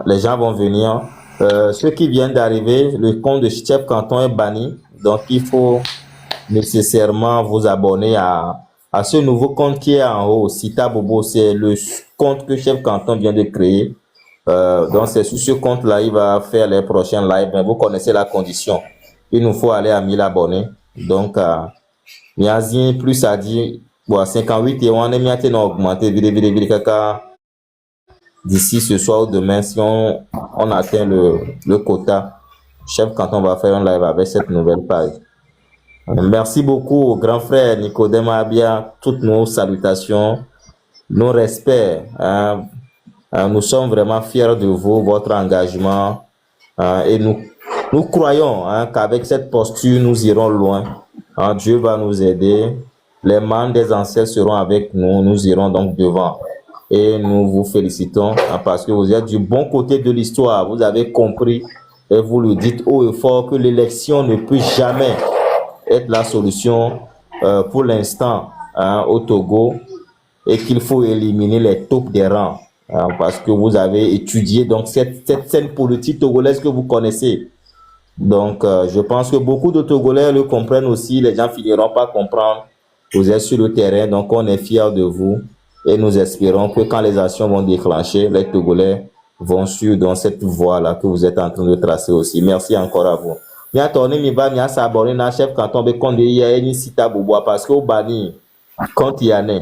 Les gens vont venir. Ceux qui viennent d'arriver, le compte de Chef Canton est banni. Donc, il faut nécessairement vous abonner à ce nouveau compte qui est en haut. Sita Bobo, c'est le compte que Chef Canton vient de créer. Donc, c'est sur ce compte-là, il va faire les prochains lives. Mais vous connaissez la condition. Il nous faut aller à 1000 abonnés. Donc, il y a plus à dire. Bon, 58 et on est mis à augmenter. D'ici ce soir ou demain, si on atteint le quota, Chef Canton va faire un live avec cette nouvelle page. Merci beaucoup au grand frère Nicodème Abia. Toutes nos salutations, nos respects. Hein. Nous sommes vraiment fiers de vous, votre engagement. Et nous croyons qu'avec cette posture, nous irons loin. Dieu va nous aider. Les mains des ancêtres seront avec nous. Nous irons donc devant. Et nous vous félicitons parce que vous êtes du bon côté de l'histoire. Vous avez compris et vous le dites haut et fort que l'élection ne peut jamais être la solution pour l'instant au Togo et qu'il faut éliminer les taupes des rangs parce que vous avez étudié donc cette scène politique togolaise que vous connaissez. Donc, je pense que beaucoup de Togolais le comprennent aussi. Les gens finiront par comprendre. Vous êtes sur le terrain, donc on est fiers de vous et nous espérons que quand les actions vont déclencher, les Togolais vont suivre dans cette voie-là que vous êtes en train de tracer aussi. Merci encore à vous. Mia tourné mi va mia s'abonner na chef canton be konde ya ni sita boboa parce que au bani quand il y en a.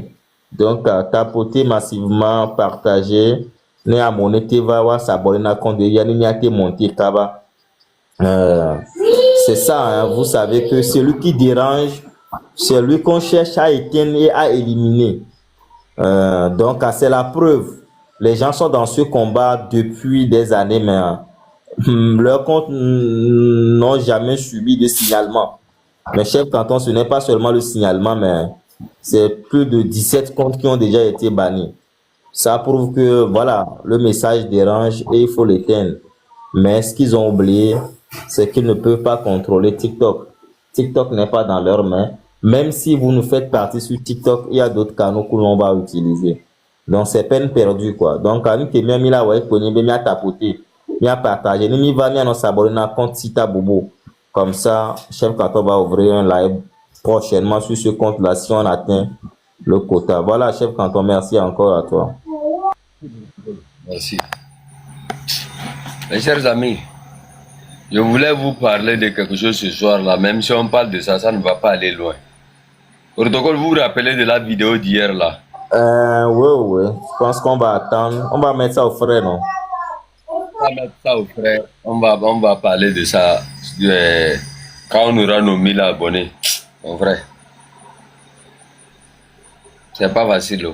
Donc tapoter massivement, partager, ne à monnaie va wa s'abonner na konde ya ni mia te monter kaba. C'est ça, hein, vous savez que celui qui dérange, c'est lui qu'on cherche à éteindre et à éliminer. Donc c'est la preuve. Les gens sont dans ce combat depuis des années, mais leurs comptes n'ont jamais subi de signalement. Mais chef canton, ce n'est pas seulement le signalement, mais c'est plus de 17 comptes qui ont déjà été bannis. Ça prouve que voilà, le message dérange et il faut l'éteindre. Mais ce qu'ils ont oublié, c'est qu'ils ne peuvent pas contrôler TikTok. TikTok n'est pas dans leurs mains. Même si vous nous faites partie sur TikTok, il y a d'autres canaux que l'on va utiliser. Donc c'est peine perdue quoi. Donc à nous qui même là ouais connaît bien tapoter, bien partager. Nous va bien s'abonner à compte Sita Bobo. Comme ça, chef canton va ouvrir un live prochainement sur ce compte-là si on atteint le quota. Voilà chef canton, merci encore à toi. Merci. Mes chers amis, je voulais vous parler de quelque chose ce soir-là. Même si on parle de ça, ça ne va pas aller loin. Protocole, vous vous rappelez de la vidéo d'hier là? Oui. Je pense qu'on va attendre. On va mettre ça au frais, non? On va mettre ça au frais. On va parler de ça quand on aura nos 1000 abonnés. Mon frère. C'est pas facile.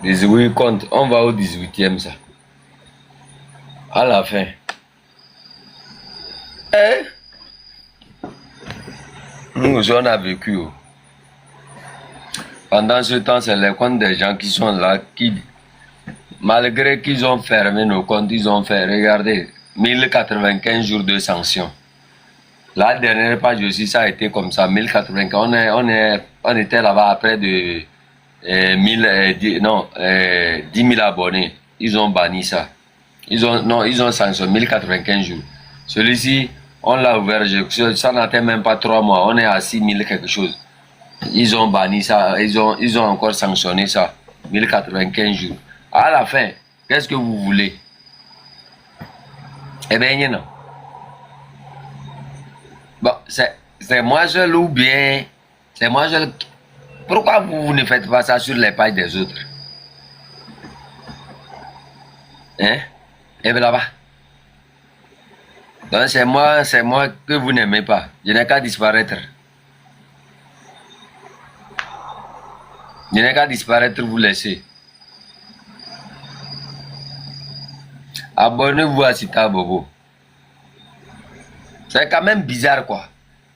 18 comptes. On va au 18e ça. À la fin. Nous, on a vécu. Pendant ce temps, c'est les comptes des gens qui sont là, qui, malgré qu'ils ont fermé nos comptes, ils ont fait, regardez, 1095 jours de sanctions. La dernière page aussi, ça a été comme ça, 1095. On était là-bas après de 10 000 abonnés. Ils ont banni ça. Ils ont sanctionné 1095 jours. Celui-ci, on l'a ouvert, ça n'atteint même pas 3 mois. On est à 6000 quelque chose. Ils ont banni ça, ils ont encore sanctionné ça. 1095 jours. À la fin, qu'est-ce que vous voulez? Eh bien, non. Bon, c'est moi seul ou bien c'est moi seul. Pourquoi vous ne faites pas ça sur les pages des autres? Hein? Et bien là-bas. Donc c'est moi que vous n'aimez pas. Je n'ai qu'à disparaître. Je n'ai qu'à disparaître, vous laissez. Abonnez-vous à Sita Bobo. C'est quand même bizarre quoi.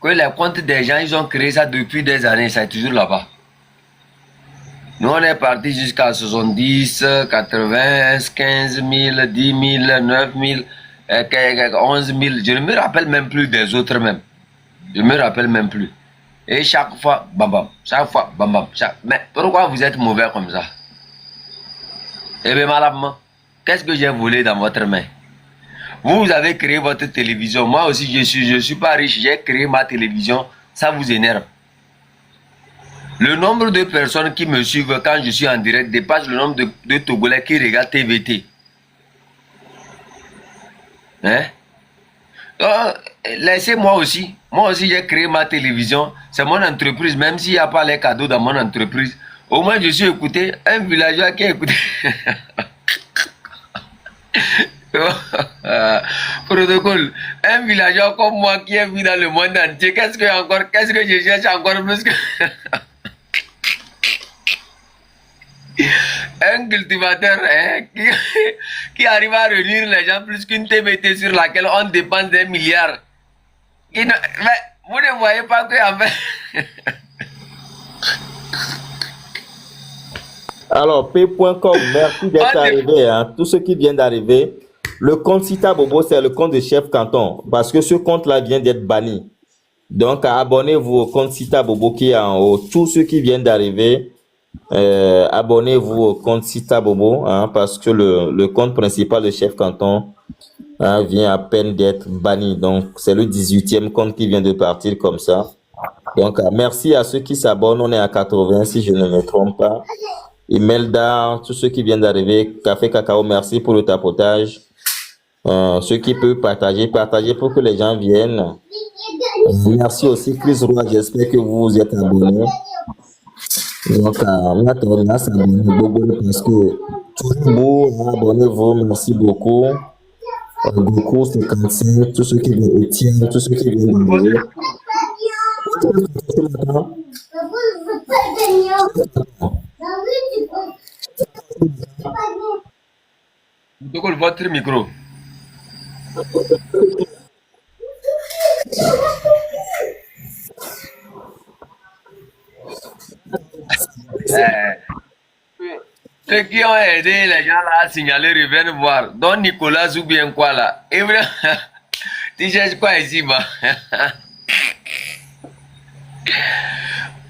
Que les comptes des gens, ils ont créé ça depuis des années, ça est toujours là-bas. Nous on est parti jusqu'à 70, 80, 15 000, 10 000, 9 000, 11 000. Je ne me rappelle même plus des autres même. Je ne me rappelle même plus. Et chaque fois, bam bam, chaque fois, bam bam. Mais pourquoi vous êtes mauvais comme ça? Eh bien malheureusement, qu'est-ce que j'ai volé dans votre main? Vous avez créé votre télévision. Moi aussi, je suis pas riche. J'ai créé ma télévision. Ça vous énerve. Le nombre de personnes qui me suivent quand je suis en direct dépasse le nombre de Togolais qui regardent TVT. Hein? Laissez-moi aussi. Moi aussi, j'ai créé ma télévision. C'est mon entreprise. Même s'il n'y a pas les cadeaux dans mon entreprise, au moins je suis écouté. Un villageois qui a écouté. Protocole. Un villageois comme moi qui est vu dans le monde entier. Qu'est-ce que je cherche encore plus que... Un cultivateur qui arrive à réunir les gens plus qu'une TBT sur laquelle on dépense des milliards. Mais vous ne voyez pas que en fait... Alors, P.com, merci d'être arrivé. Hein. Tous ceux qui viennent d'arriver, le compte Sita Bobo, c'est le compte de chef canton. Parce que ce compte-là vient d'être banni. Donc, abonnez-vous au compte Sita Bobo qui est en haut. Tous ceux qui viennent d'arriver, abonnez-vous au compte Sita Bobo. Hein, parce que le compte principal de chef canton vient à peine d'être banni. Donc, c'est le 18e compte qui vient de partir comme ça. Donc, merci à ceux qui s'abonnent. On est à 80 si je ne me trompe pas. Imelda, tous ceux qui viennent d'arriver, Café Cacao, merci pour le tapotage. Ceux qui peuvent partager pour que les gens viennent. Merci aussi Chris Roy, j'espère que vous vous êtes abonnés. Donc, on a à s'abonner beaucoup parce que tout le monde, abonnez-vous, merci beaucoup. Beaucoup, 55, tous ceux qui viennent, Etienne, tous ceux qui viennent d'arriver. Votre micro. Ceux qui ont aidé les gens là à signaler reviennent voir. Donc Nicolas ou bien quoi là? Et vraiment, tu cherches quoi ici, bah?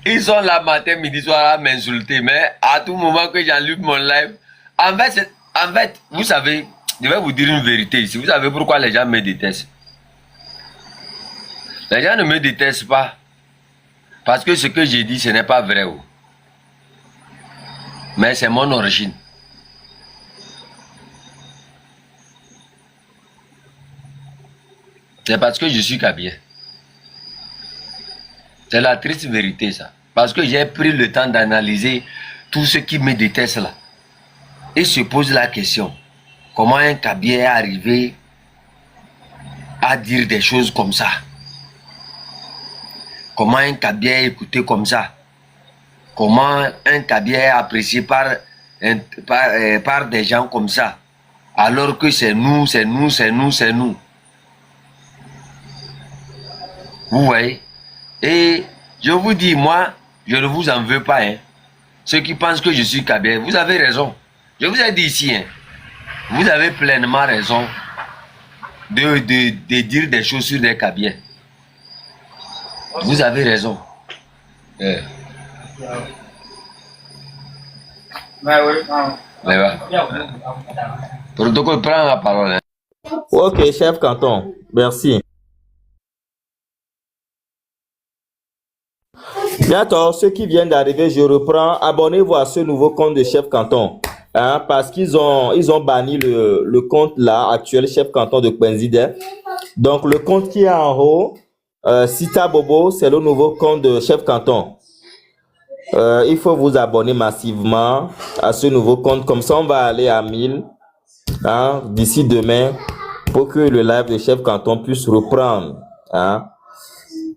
Ils sont là matin, midi, soir à m'insulter, mais à tout moment que j'allume mon live, en fait, vous savez, je vais vous dire une vérité ici. Vous savez pourquoi les gens me détestent? Les gens ne me détestent pas parce que ce que j'ai dit, ce n'est pas vrai. Mais c'est mon origine. C'est parce que je suis Kabien. C'est la triste vérité, ça. Parce que j'ai pris le temps d'analyser tout ce qui me déteste là. Et se pose la question, comment un Kabien est arrivé à dire des choses comme ça? Comment un Kabien est écouté comme ça? Comment un Kabien est apprécié par des gens comme ça? Alors que c'est nous, c'est nous, c'est nous, c'est nous. Vous voyez? Et je vous dis, moi, je ne vous en veux pas. Hein. Ceux qui pensent que je suis Kabien, vous avez raison. Je vous ai dit ici, hein, vous avez pleinement raison de dire des choses sur des Kabiens. Vous avez raison. Protocole, prends la parole. Hein. Ok, chef canton, merci. Bientôt, ceux qui viennent d'arriver, je reprends. Abonnez-vous à ce nouveau compte de chef canton. Hein, parce qu'ils ont banni le compte là, actuel chef canton de Kwenzide. Donc, le compte qui est en haut, Sita Bobo, c'est le nouveau compte de chef canton. Il faut vous abonner massivement à ce nouveau compte. Comme ça, on va aller à 1000 hein, d'ici demain pour que le live de chef canton puisse reprendre. Hein.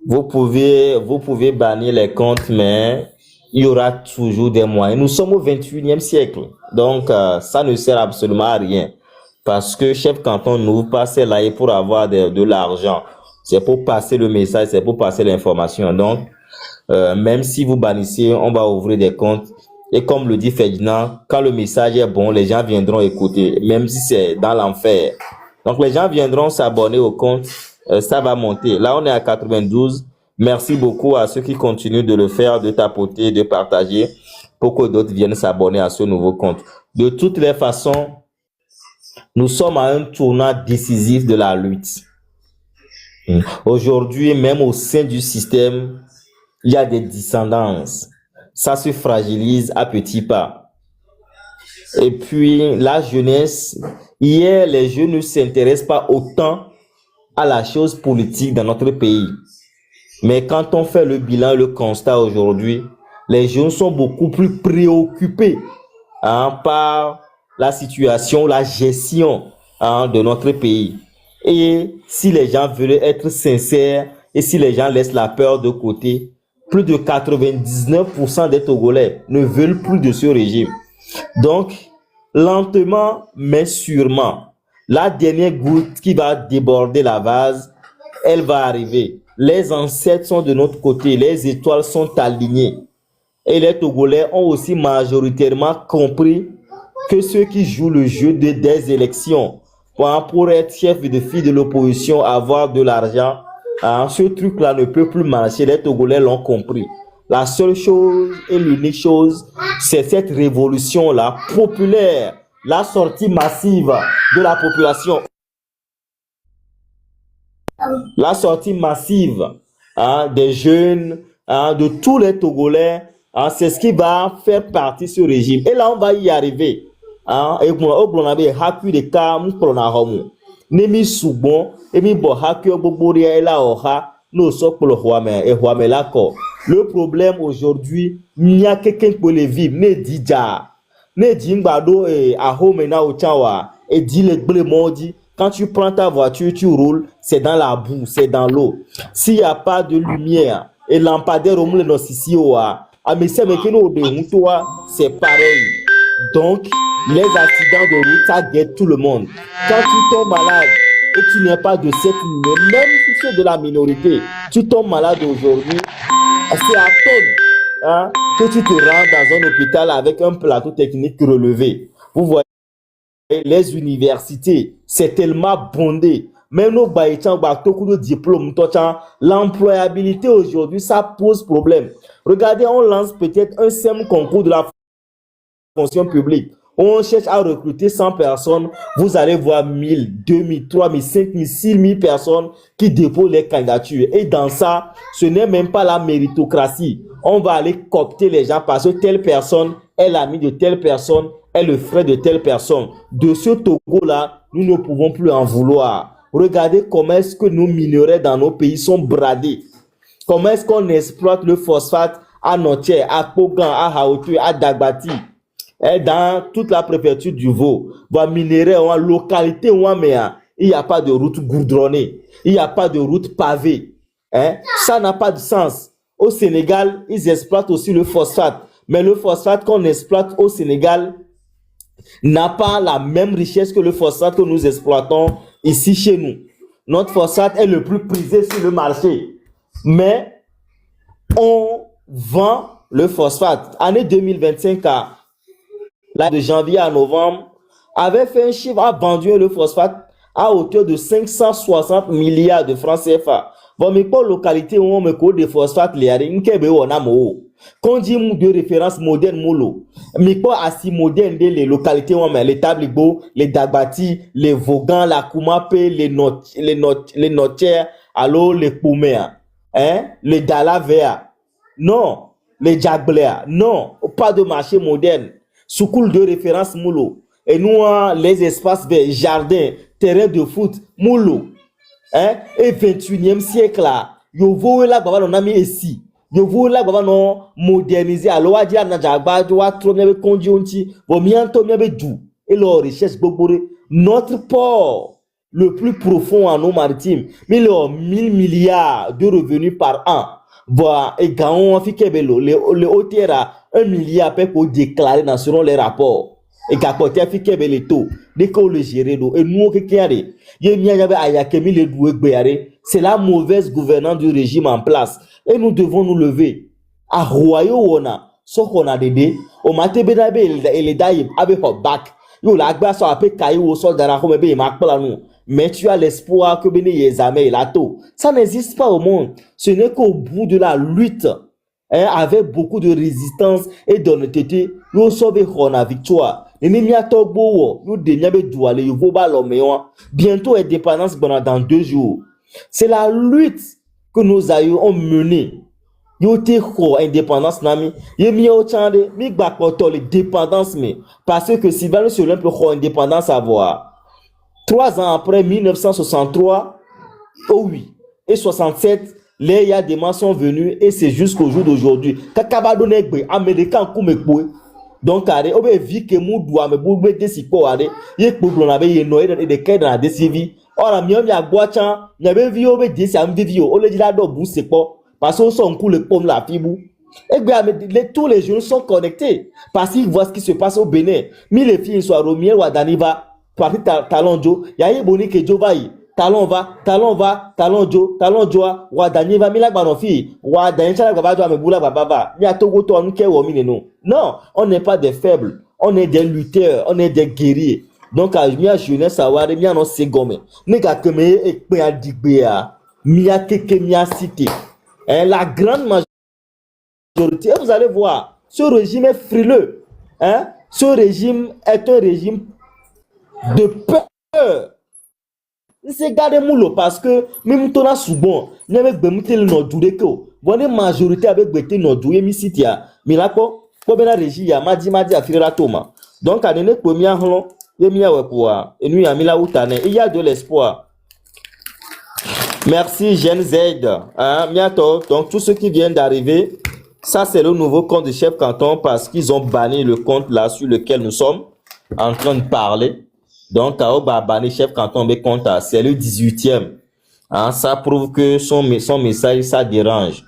Vous pouvez bannir les comptes, mais il y aura toujours des moyens. Nous sommes au 21e siècle. Donc, ça ne sert absolument à rien. Parce que chef canton n'ouvre pas ces lives pour avoir de l'argent. C'est pour passer le message, c'est pour passer l'information. Donc, même si vous bannissez, on va ouvrir des comptes. Et comme le dit Ferdinand, quand le message est bon, les gens viendront écouter, même si c'est dans l'enfer. Donc, les gens viendront s'abonner au compte. Ça va monter. Là, on est à 92. Merci beaucoup à ceux qui continuent de le faire, de tapoter, de partager pour que d'autres viennent s'abonner à ce nouveau compte. De toutes les façons, Nous sommes à un tournant décisif de la lutte. Aujourd'hui, même au sein du système, il y a des dissendances. Ça se fragilise à petits pas. Et puis, la jeunesse, hier, les jeunes ne s'intéressent pas autant à la chose politique dans notre pays. Mais quand on fait le bilan, le constat aujourd'hui, les jeunes sont beaucoup plus préoccupés par la situation, la gestion de notre pays. Et si les gens veulent être sincères et si les gens laissent la peur de côté, plus de 99% des Togolais ne veulent plus de ce régime. Donc, lentement mais sûrement, la dernière goutte qui va déborder la vase, elle va arriver. Les ancêtres sont de notre côté, les étoiles sont alignées. Et les Togolais ont aussi majoritairement compris que ceux qui jouent le jeu des élections pour être chef de file de l'opposition, avoir de l'argent, ce truc-là ne peut plus marcher. Les Togolais l'ont compris. La seule chose et l'unique chose, c'est cette révolution-là populaire, la sortie massive de la population. La sortie massive des jeunes, de tous les Togolais, c'est ce qui va faire partie de ce régime. Et là, on va y arriver. Et on a des cas, Nemi Soubon, et mi bo hakio boboria et la oha, no so pour le roi et roi melako. Le problème aujourd'hui, il y a quelqu'un pour les vivre, ne dija, ne djingbado et à home na ochawa, et dit le blé maudit. Quand tu prends ta voiture, tu roules, c'est dans la boue, c'est dans l'eau. S'il n'y a pas de lumière, et lampadaire au moule ici, c'est pareil. Donc, les accidents de route, ça guette tout le monde. Quand tu tombes malade et tu n'es pas de cette ligne, même si tu es de la minorité, tu tombes malade aujourd'hui, c'est à tonne que tu te rends dans un hôpital avec un plateau technique relevé. Vous voyez, les universités, c'est tellement bondé. Même nos baïtans, beaucoup de diplômes, l'employabilité aujourd'hui, ça pose problème. Regardez, on lance peut-être un simple concours de la fonction publique. On cherche à recruter 100 personnes, vous allez voir 1000, 2000, 3000, 5000, 6000 personnes qui déposent les candidatures. Et dans ça, ce n'est même pas la méritocratie. On va aller coopter les gens parce que telle personne est l'ami de telle personne, est le frère de telle personne. De ce Togo-là, nous ne pouvons plus en vouloir. Regardez comment est-ce que nos minerais dans nos pays sont bradés. Comment est-ce qu'on exploite le phosphate à Notier, à Pogan, à Haoutou, à Dagbati. Et dans toute la préfecture du Vaud, minerais, en localité, il n'y a pas de route goudronnée, il n'y a pas de route pavée. Ça n'a pas de sens. Au Sénégal, ils exploitent aussi le phosphate. Mais le phosphate qu'on exploite au Sénégal n'a pas la même richesse que le phosphate que nous exploitons ici chez nous. Notre phosphate est le plus prisé sur le marché. Mais on vend le phosphate. Année 2025, de janvier à novembre, avait fait un chiffre, a vendu le phosphate à hauteur de 560 milliards de francs CFA. Bon, mais pour localité où on me code de phosphate, quand on dit de référence moderne, mais pas assez moderne les localités où on met les Tablibo, les Dagbati, les Vogans, la Koumape, les Notières, alors les Pouméa, les Dalavea. Non, les Djagblea. Non, pas de marché moderne. Soukoul de référence Moulo. Et nous, les espaces verts, jardins, terrain de foot, Moulo. Et 21e siècle là, yo voulez là, baba non ami ici. Yo voulez là, baba non moderniser. Alors, on dit à Nadjagba, tu vois, trop bien conduit, bon, mianto bien dou. Et leur recherche bobore. Notre port le plus profond en eau maritime, mais leur 1000 milliards de revenus par an. Voilà, et quand on fait que le hôtel a 1 milliard pour déclarer dans selon les rapports. Et quand on fait que le taux, dès qu'on le gère, et nous, c'est la mauvaise gouvernance du régime en place. Et nous devons nous lever. À Royo, on a, ce qu'on a dédé, au matin, et les daïs, avec un bac. Yo, la glace a fait caillou au sol de la Rome, et marque pas nous. Mais tu as l'espoir que béni Yezame et Lato. Ça n'existe pas au monde. Ce n'est qu'au bout de la lutte, avec beaucoup de résistance et d'honnêteté, nous sauvons la victoire. Bientôt, indépendance dans 2 jours. C'est la lutte que nous avons menée. Yote ko indépendance nami yemi o chande mi gba poto les dépendances mais parce que Sylvain Solin peut ko indépendance avoir 3 ans après 1963 oh oui et 67 les y a des gens sont venus et c'est jusqu'au jour d'aujourd'hui kakaba donné gbe américain kumekwe donc aré obe vi que mu doit me bougbe desipo aré ye kpoblo na be ye no et de kai dans la DCV ora mi o mi agbo chan na be vi obe desi am video o le dila do bu sepo. Parce qu'on sont cool le pomme la fibou. Et bien, tous les jeunes sont connectés. Parce qu'ils voient ce qui se passe au Bénin. Mais les filles sont Romiel ou Adaniva, parti Talon Joe, Yaye Boni que Joe va y. Talon Joe, ou Adaniva, Mila Banofi, ou Adancha Gabado, Ameboula Bababa, Niatogo, Tonke, ou Mineno. Non, on n'est pas des faibles. On est des lutteurs, on est des guerriers. Donc, à Mia jeunesse, à Wade, Mia non Segome. Nega Keme, et Pea Digbea, Mia Keke, Mia Cité. La grande majorité, vous allez voir, ce régime est frileux. Hein? Ce régime est un régime de peur. C'est gardé moulo parce que même ton a souvent, n'y avait pas de nordou bonne majorité avec bête nordou et misitia. Mais là quoi, comme la régie a madi a filé la toma. Donc à l'année première, il y a quoi et nous y a mis la outane. Il y a de l'espoir. Merci Gen Z. Hein, donc tous ceux qui viennent d'arriver, ça c'est le nouveau compte de chef canton parce qu'ils ont banni le compte là sur lequel nous sommes en train de parler. Donc à banni chef canton mais compte c'est le 18e. Hein, ça prouve que son message ça dérange.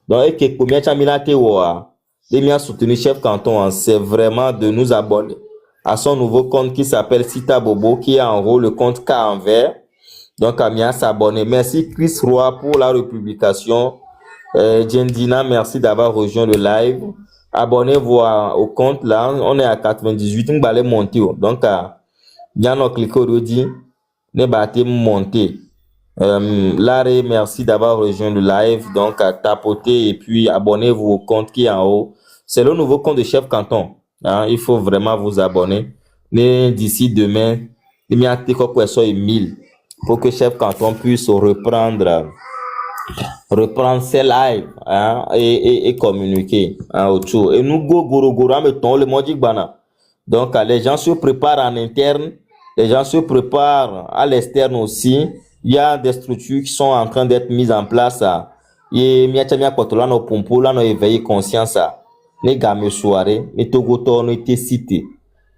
Donc et que combien chamilate wa les miens soutenu chef canton c'est vraiment de nous abonner à son nouveau compte qui s'appelle Sita Bobo qui est en haut le compte K en vert. Donc, Amia s'abonner. Merci Chris Roy pour la republication. Jendina, merci d'avoir rejoint le live. Abonnez-vous au compte là. On est à 98. On va aller monter. Donc, bien on clique au dit. Ne battez monter. Larry, merci d'avoir rejoint le live. Donc, tapotez et puis abonnez-vous au compte qui est en haut. C'est le nouveau compte de chef canton. Hein, il faut vraiment vous abonner. D'ici demain, il y a 1000. Pour que chef canton puisse reprendre ses lives hein, et communiquer hein, autour. Et nous, mettons le modi bana. Donc, les gens se préparent en interne, les gens se préparent à l'externe aussi. Il y a des structures qui sont en train d'être mises en place. Et miachamia kotola no pompo la no éveiller conscience. Les gars me soirée, les togoto no été cité.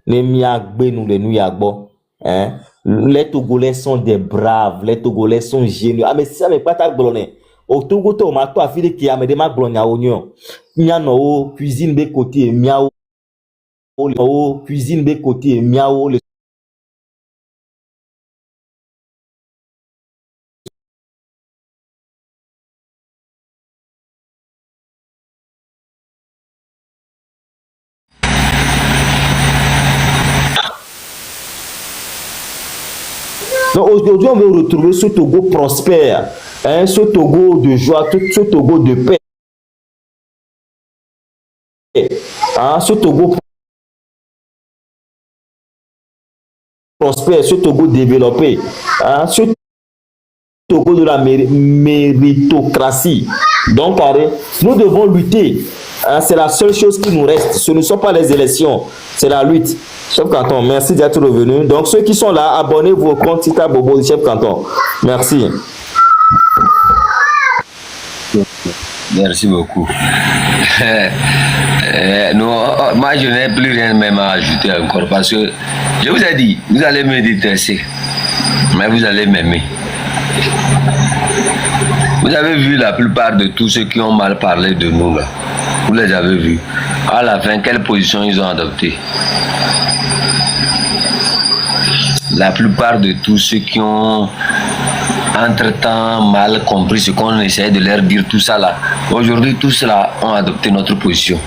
Les miagbe nous les nouyagbo. Hein? Les Togolais sont des braves, les Togolais sont géniaux. Ah, mais ça n'est pas ta glonne. Au Togo, tu m'as toi filé qui a me démarqué glonne à oignon. Miano, cuisine de côté, miao. Cuisine de côté, miao. Donc aujourd'hui, on veut retrouver ce Togo prospère, hein, ce Togo de joie, ce Togo de paix. Hein, ce Togo prospère, ce Togo développé, hein, ce Togo de la méritocratie. Donc, nous devons lutter. Hein, c'est la seule chose qui nous reste. Ce ne sont pas les élections, c'est la lutte. Chef Canton, merci d'être revenu. Donc, ceux qui sont là, abonnez-vous au compte Tita Bobo du Chef Canton. Merci. Merci beaucoup. Non, moi, je n'ai plus rien même à ajouter encore parce que je vous ai dit, vous allez me détester, mais vous allez m'aimer. Vous avez vu la plupart de tous ceux qui ont mal parlé de nous là. Vous les avez vus. À la fin, quelle position ils ont adopté? La plupart de tous ceux qui ont entre-temps mal compris ce qu'on essayait de leur dire, tout ça là. Aujourd'hui, tous ceux-là ont adopté notre position.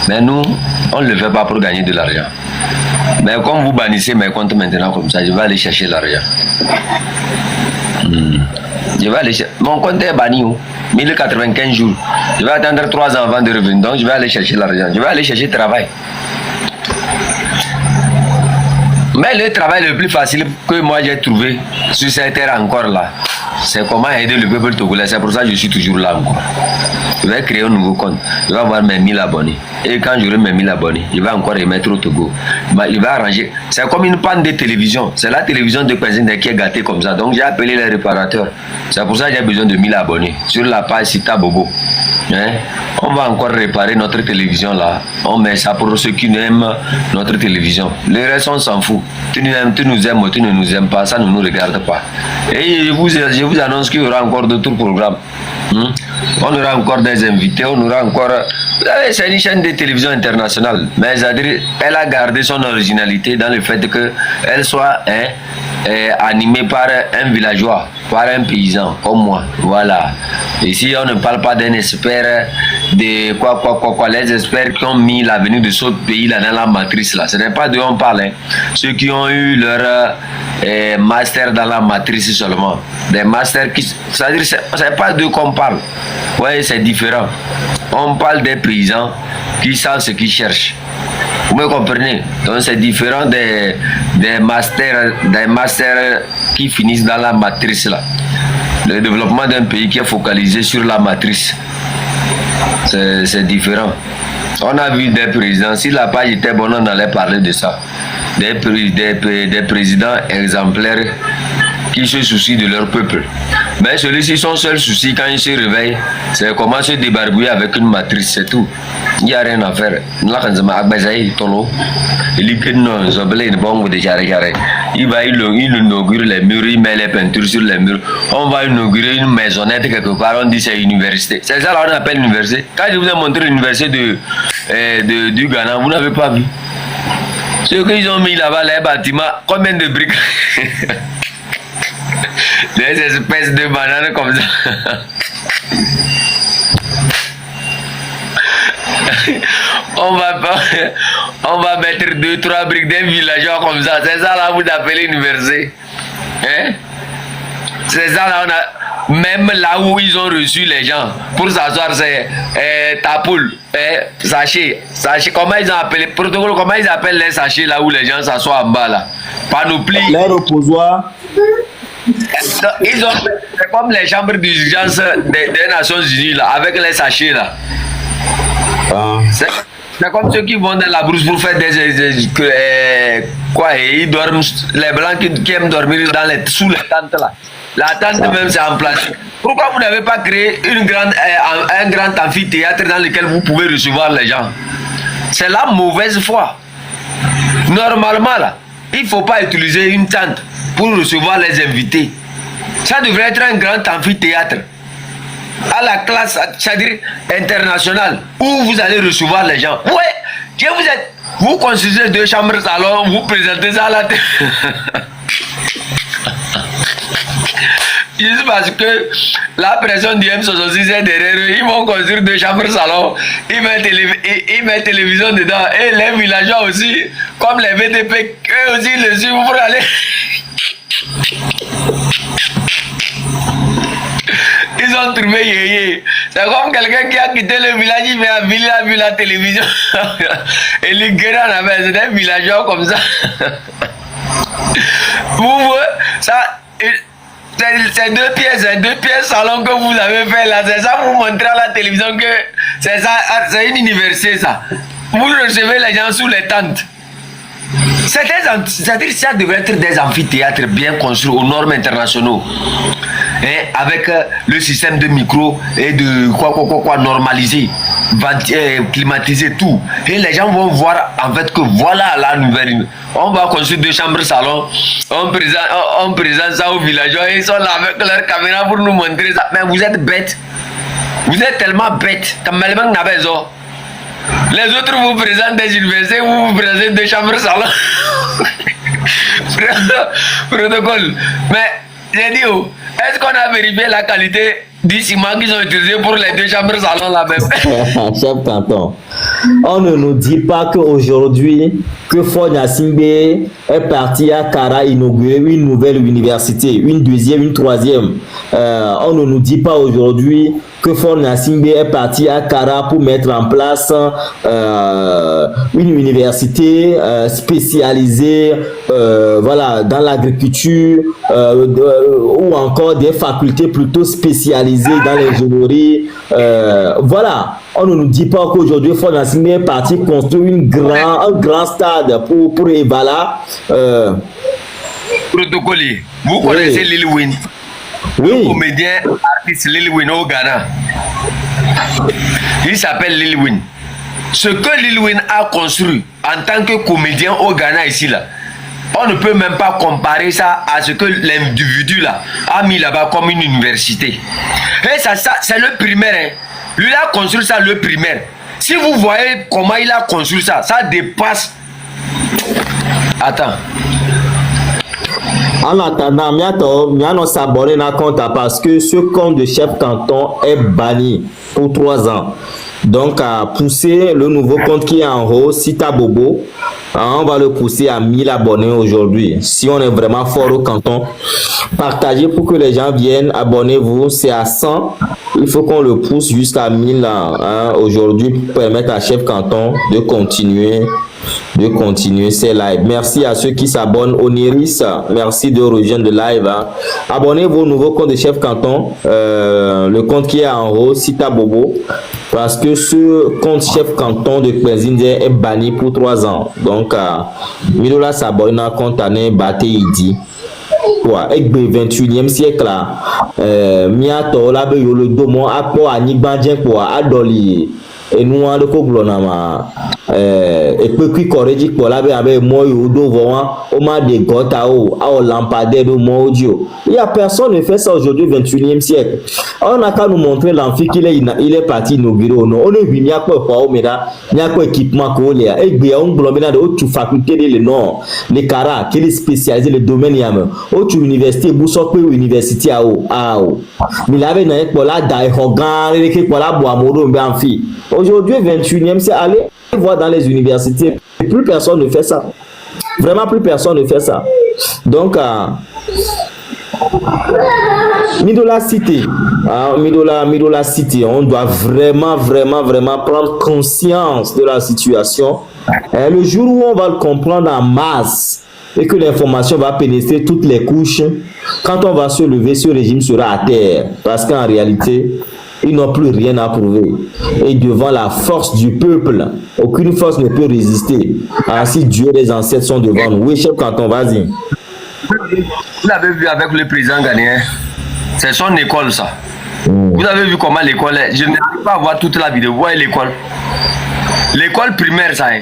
Mais nous, on ne le fait pas pour gagner de l'argent. Mais comme vous bannissez mes comptes maintenant comme ça, je vais aller chercher l'argent. Je vais aller chercher. Mon compte est banni, 1095 jours. Je vais attendre 3 ans avant de revenir. Donc je vais aller chercher l'argent. Je vais aller chercher travail. Mais le travail le plus facile que moi j'ai trouvé sur cette terre encore là, c'est comment aider le peuple togolais. C'est pour ça que je suis toujours là encore. Je vais créer un nouveau compte. Je vais avoir mes 1000 abonnés. Et quand j'aurai mes 1000 abonnés, je vais encore remettre au Togo. Je vais arranger. C'est comme une panne de télévision. C'est la télévision de président qui est gâtée comme ça. Donc j'ai appelé les réparateurs. C'est pour ça que j'ai besoin de 1000 abonnés. Sur la page Sita Bobo. Hein? On va encore réparer notre télévision là. On met ça pour ceux qui n'aiment notre télévision. Le reste, on s'en fout. Tu nous aimes ou tu ne nous aimes pas, ça ne nous regarde pas. Et je vous annonce qu'il y aura encore d'autres programmes. On aura encore des invités, on aura encore... Vous savez, c'est une chaîne de télévision internationale. Mais elle a gardé son originalité dans le fait qu'elle soit animée par un villageois, par un paysan, comme moi. Voilà. Ici, on ne parle pas d'un expert de quoi. Les experts qui ont mis l'avenir de ce pays là dans la matrice là. Ce n'est pas d'eux on parle. Hein. Ceux qui ont eu leur master dans la matrice seulement. Des masters qui... C'est-à-dire, c'est pas d'eux qu'on parle. Ouais, c'est différent. On parle des paysans qui savent ce qu'ils cherchent. Vous me comprenez? Donc c'est différent des masters qui finissent dans la matrice là. Le développement d'un pays qui est focalisé sur la matrice, c'est différent. On a vu des présidents, si la page était bonne, on allait parler de ça. Des présidents exemplaires qui se soucient de leur peuple. Mais celui-ci, son seul souci quand il se réveille, c'est comment se débarbouiller avec une matrice, c'est tout. Il n'y a rien à faire. Il va il inaugure les murs, il met les peintures sur les murs. On va inaugurer une maisonnette quelque part, on dit c'est université. C'est ça là on appelle l'université. Quand je vous ai montré l'université du Ghana, vous n'avez pas vu. Ce qu'ils ont mis là-bas, les bâtiments, combien de briques? Des espèces de bananes comme ça. on va mettre 2-3 briques d'un villageois comme ça. C'est ça là vous appelez université. Hein? C'est ça là on a. Même là où ils ont reçu les gens pour s'asseoir, c'est tapoule, sachet. Comment ils ont appelé protocole, comment ils appellent les sachets là où les gens s'assoient en bas là? Panoplie. Les reposoirs. C'est comme les chambres d'urgence des Nations Unies là, avec les sachets là. C'est comme ceux qui vont dans la brousse pour faire quoi, et ils dorment, les blancs qui aiment dormir sous les tentes là. La tente même c'est en place. Pourquoi vous n'avez pas créé un grand amphithéâtre dans lequel vous pouvez recevoir les gens? C'est la mauvaise foi. Normalement là, il ne faut pas utiliser une tente pour recevoir les invités. Ça devrait être un grand amphithéâtre à la classe, c'est-à-dire internationale, où vous allez recevoir les gens. Ouais, vous construisez 2 chambres salon, vous présentez ça à la télé. Juste parce que la pression du M66 est derrière eux, ils vont construire 2 chambres salon, ils mettent télévision dedans, et les villageois aussi, comme les VTP, eux aussi le suivent pour aller. Ils ont trouvé yéyé. C'est comme quelqu'un qui a quitté le village, il a vu la télévision. Et les gars c'est des villageois comme ça. Vous voyez, ça, c'est 2 pièces salon que vous avez fait là. C'est ça, vous montrez à la télévision que c'est ça, c'est une université ça. Vous recevez les gens sous les tentes. C'est-à-dire ça devrait être des amphithéâtres bien construits aux normes internationaux. Avec le système de micro et de quoi normalisé, climatiser tout. Et les gens vont voir en fait que voilà la nouvelle. On va construire 2 chambres salon, on présente ça aux villageois et ils sont là avec leur caméra pour nous montrer ça. Mais vous êtes bêtes. Vous êtes tellement bêtes. Les autres vous présentent des universités, vous présentez 2 chambres salon. Protocole. Mais j'ai dit, est-ce qu'on a vérifié la qualité du ciment qu'ils ont utilisé pour les 2 chambres salon là-même? Chef canton. On ne nous dit pas qu'aujourd'hui, que Fonia Simbe est parti à Kara inaugurer une nouvelle université, une deuxième, une troisième. On ne nous dit pas aujourd'hui que Fonia Simbe est parti à Kara pour mettre en place une université spécialisée voilà, dans l'agriculture ou encore des facultés plutôt spécialisées dans l'ingénierie. Voilà, on ne nous dit pas qu'aujourd'hui Fonia Simbe est parti construire un grand stade pour Evala. Protocole, vous connaissez Lil Wayne? Oui. Le comédien artiste Lil Wayne au Ghana. Il s'appelle Lil Wayne. Ce que Lil Wayne a construit en tant que comédien au Ghana ici là, on ne peut même pas comparer ça à ce que l'individu là a mis là-bas comme une université. Et ça c'est le primaire. Hein. Lui il a construit ça le primaire. Si vous voyez comment il a construit ça, ça dépasse. Attends. En attendant, nous s'abonner à compte parce que ce compte de chef canton est banni pour 3 ans. Donc, à pousser le nouveau compte qui est en haut, Sita Bobo, on va le pousser à 1000 abonnés aujourd'hui. Si on est vraiment fort au canton, partagez pour que les gens viennent, abonnez-vous, c'est à 100. Il faut qu'on le pousse jusqu'à 1000 hein, aujourd'hui pour permettre à chef canton de continuer ces lives. Merci à ceux qui s'abonnent. Oniris, merci de rejoindre le live. Hein. Abonnez-vous au nouveau compte de chef canton, le compte qui est en haut, Sita Bobo, parce que ce compte chef canton de Kwezinde est banni pour 3 ans. Donc, Midola s'abonne à compte année Baté Idi. Avec le 21e siècle, Miato, là, le domo, à quoi, à Nibandien, quoi, à Doli. Et nous on a et puis qui corrige pour la avec moi au devant au ma de gota au lampadaire de mon audio. Il y a personne ne fait ça aujourd'hui 21e siècle. On a qu'à nous montrer l'amphi qu'il est parti inaugurer. On est venu à quoi au mera, il y a quoi équipement qu'on est et bien on blâme dans d'autres facultés les noms, les caras qui est spécialisé le domaine yam. Autre université Boussope université à haut. Mais là avec n'ayez pas là d'Aihogan, les pour la bois modo amphi. Aujourd'hui, 21e, c'est aller voir dans les universités. Plus personne ne fait ça. Vraiment, plus personne ne fait ça. Donc, Midola City, Midola City, on doit vraiment prendre conscience de la situation. Et le jour où on va le comprendre en masse et que l'information va pénétrer toutes les couches, quand on va se lever, ce régime sera à terre. Parce qu'en réalité, ils n'ont plus rien à prouver. Et devant la force du peuple, aucune force ne peut résister. Ainsi, Dieu et les ancêtres sont devant nous. Oui, chef canton, vas-y. Vous l'avez vu avec le président ghanéen. C'est son école, ça. Vous avez vu comment l'école est. Je n'arrive pas à voir toute la vidéo. Vous voyez l'école. L'école primaire, ça. Hein.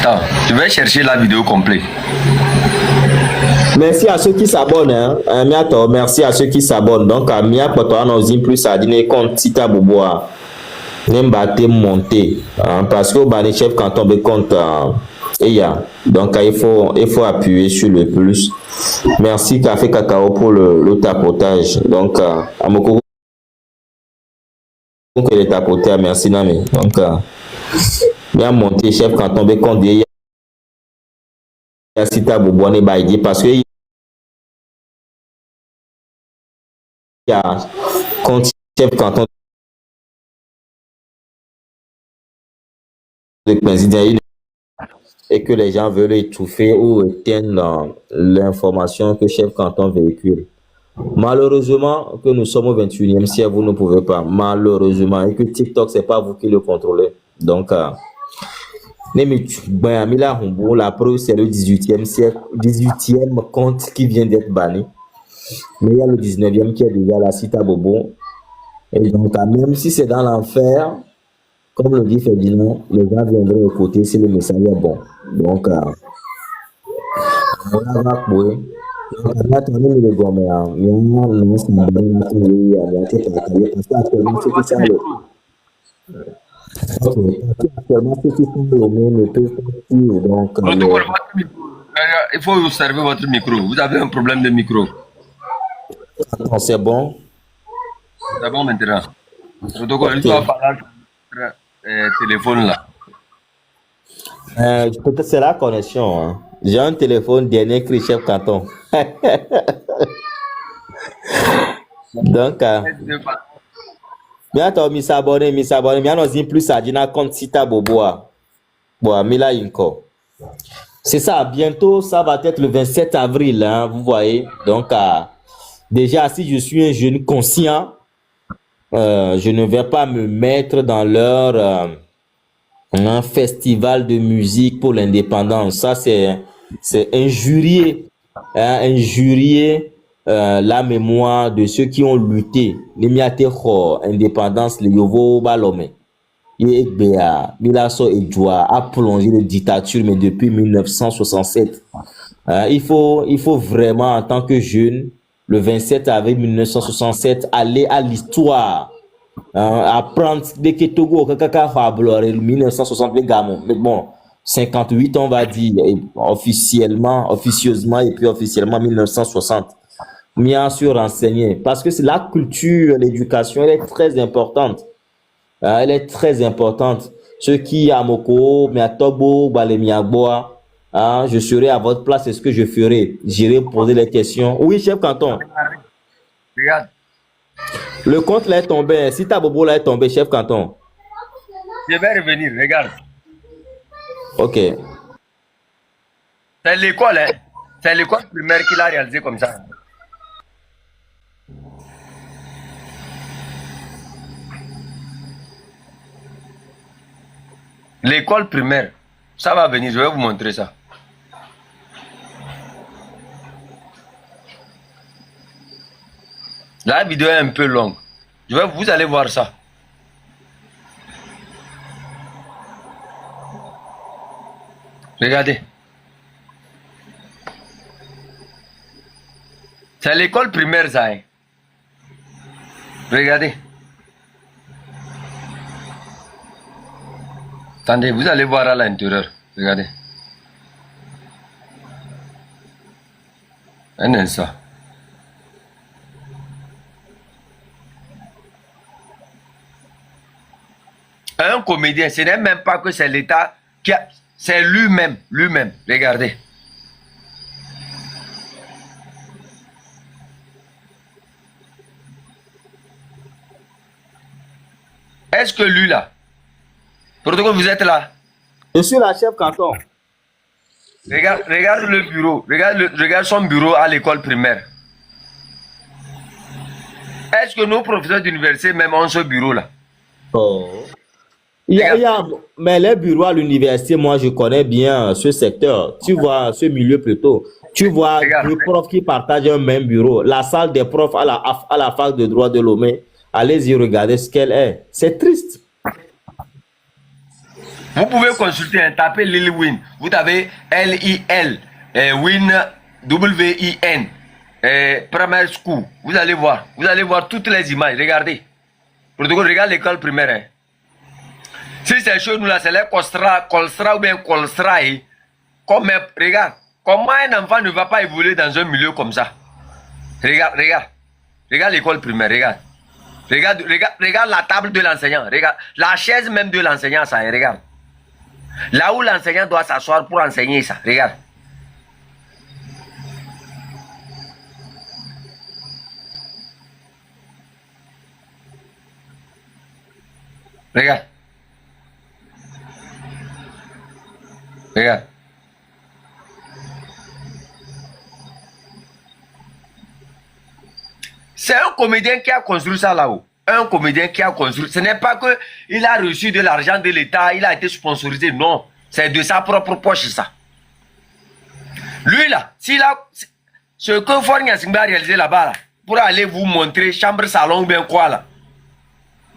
Attends, je vais chercher la vidéo complète. Merci à ceux qui s'abonnent. Hein. Merci à ceux qui s'abonnent. Donc, à Mia Kotoa, nous avons plus à dîner contre Tita Bouboua. N'embate monter. Parce que au chef quand on veut compte. Donc, il faut appuyer sur le plus. Merci Café Cacao pour le tapotage. Donc, à mon que le tapotage, merci Nami. Donc, bien monter chef quand on veut compte. Tita Bouboua n'est pas dit parce que il y a quand chef canton de président et que les gens veulent étouffer ou éteindre l'information que chef canton véhicule. Malheureusement, que nous sommes au 21e siècle, vous ne pouvez pas. Malheureusement, et que TikTok, c'est pas vous qui le contrôlez. Donc, la preuve, c'est le 18e siècle, 18e compte qui vient d'être banni. Mais il y a le 19e qui est déjà la Sita Bobo. Et donc, même si c'est dans l'enfer, comme le dit Ferdinand, les gens viendront écouter si le message est bon. Donc, on va couper. Donc, on va tourner le gomme. Il faut observer votre micro. Vous avez un problème de micro. C'est bon. C'est bon maintenant. Protocole, il doit parler téléphone là? Peut-être c'est la connexion. Hein. J'ai un téléphone dernier cri chef canton. Donc, bien toi, mis abonné, bien nous plus à dina compte sita boboa. Boa, mila inko. C'est ça, bientôt, ça va être le 27 avril, hein, vous voyez. Donc, déjà, si je suis un jeune conscient, je ne vais pas me mettre dans leur un festival de musique pour l'indépendance. Ça, c'est injurier, hein, injurier la mémoire de ceux qui ont lutté. L'indépendance, le Yovo Balome. Milaso et Djoua a plongé la dictature, mais depuis 1967. Il faut vraiment, en tant que jeune, le 27 avril 1967, aller à l'histoire. Apprendre dès que Togo, 1960, les gamins. Mais bon, 58, on va dire, officieusement, et puis officiellement 1960. Bien sûr, renseigner. Parce que c'est la culture, l'éducation, elle est très importante. Elle est très importante. Ceux qui à Moko, mais à Togo, Balemiaboa, je serai à votre place, c'est ce que je ferai. J'irai poser les questions. Oui, chef canton. Regarde. Le compte là est tombé. Si ta bobo là est tombé, chef canton. Je vais revenir, regarde. Ok. C'est l'école, hein. C'est l'école primaire qu'il a réalisé comme ça. L'école primaire. Ça va venir, je vais vous montrer ça. La vidéo est un peu longue. Vous allez voir ça. Regardez. C'est l'école primaire, ça. Hein. Regardez. Attendez, vous allez voir à l'intérieur. Regardez. Un instant. Un comédien, ce n'est même pas que c'est l'État qui a... C'est lui-même, lui-même. Regardez. Est-ce que lui là, protocole, vous êtes là? Je suis la chef canton. Regarde le bureau. Regarde son bureau à l'école primaire. Est-ce que nos professeurs d'université même ont ce bureau là? Oh. Mais les bureaux à l'université, moi je connais bien ce secteur. Tu vois ce milieu plutôt. Tu vois deux profs qui partagent un même bureau. La salle des profs à la fac de droit de Lomé. Allez-y regarder ce qu'elle est. C'est triste. Vous pouvez consulter, hein, taper Lil Win. Vous avez L-I-L, Win, W-I-N, Primary School. Vous allez voir toutes les images. Regardez. Protocole, regarde l'école primaire. Hein. Si c'est chez nous là, c'est les Colstra ou bien Colstra. Regarde, comment un enfant ne va pas évoluer dans un milieu comme ça? Regarde l'école primaire, regarde. Regarde la table de l'enseignant, regarde. La chaise même de l'enseignant, ça, regarde. Là où l'enseignant doit s'asseoir pour enseigner ça, regarde. Regarde. Regarde. C'est un comédien qui a construit ça là-haut. Un comédien qui a construit. Ce n'est pas que il a reçu de l'argent de l'État, il a été sponsorisé. Non, c'est de sa propre poche ça. Lui là, s'il a ce que Fornia Simba a réalisé là-bas, là, pour aller vous montrer chambre, salon ou bien quoi là.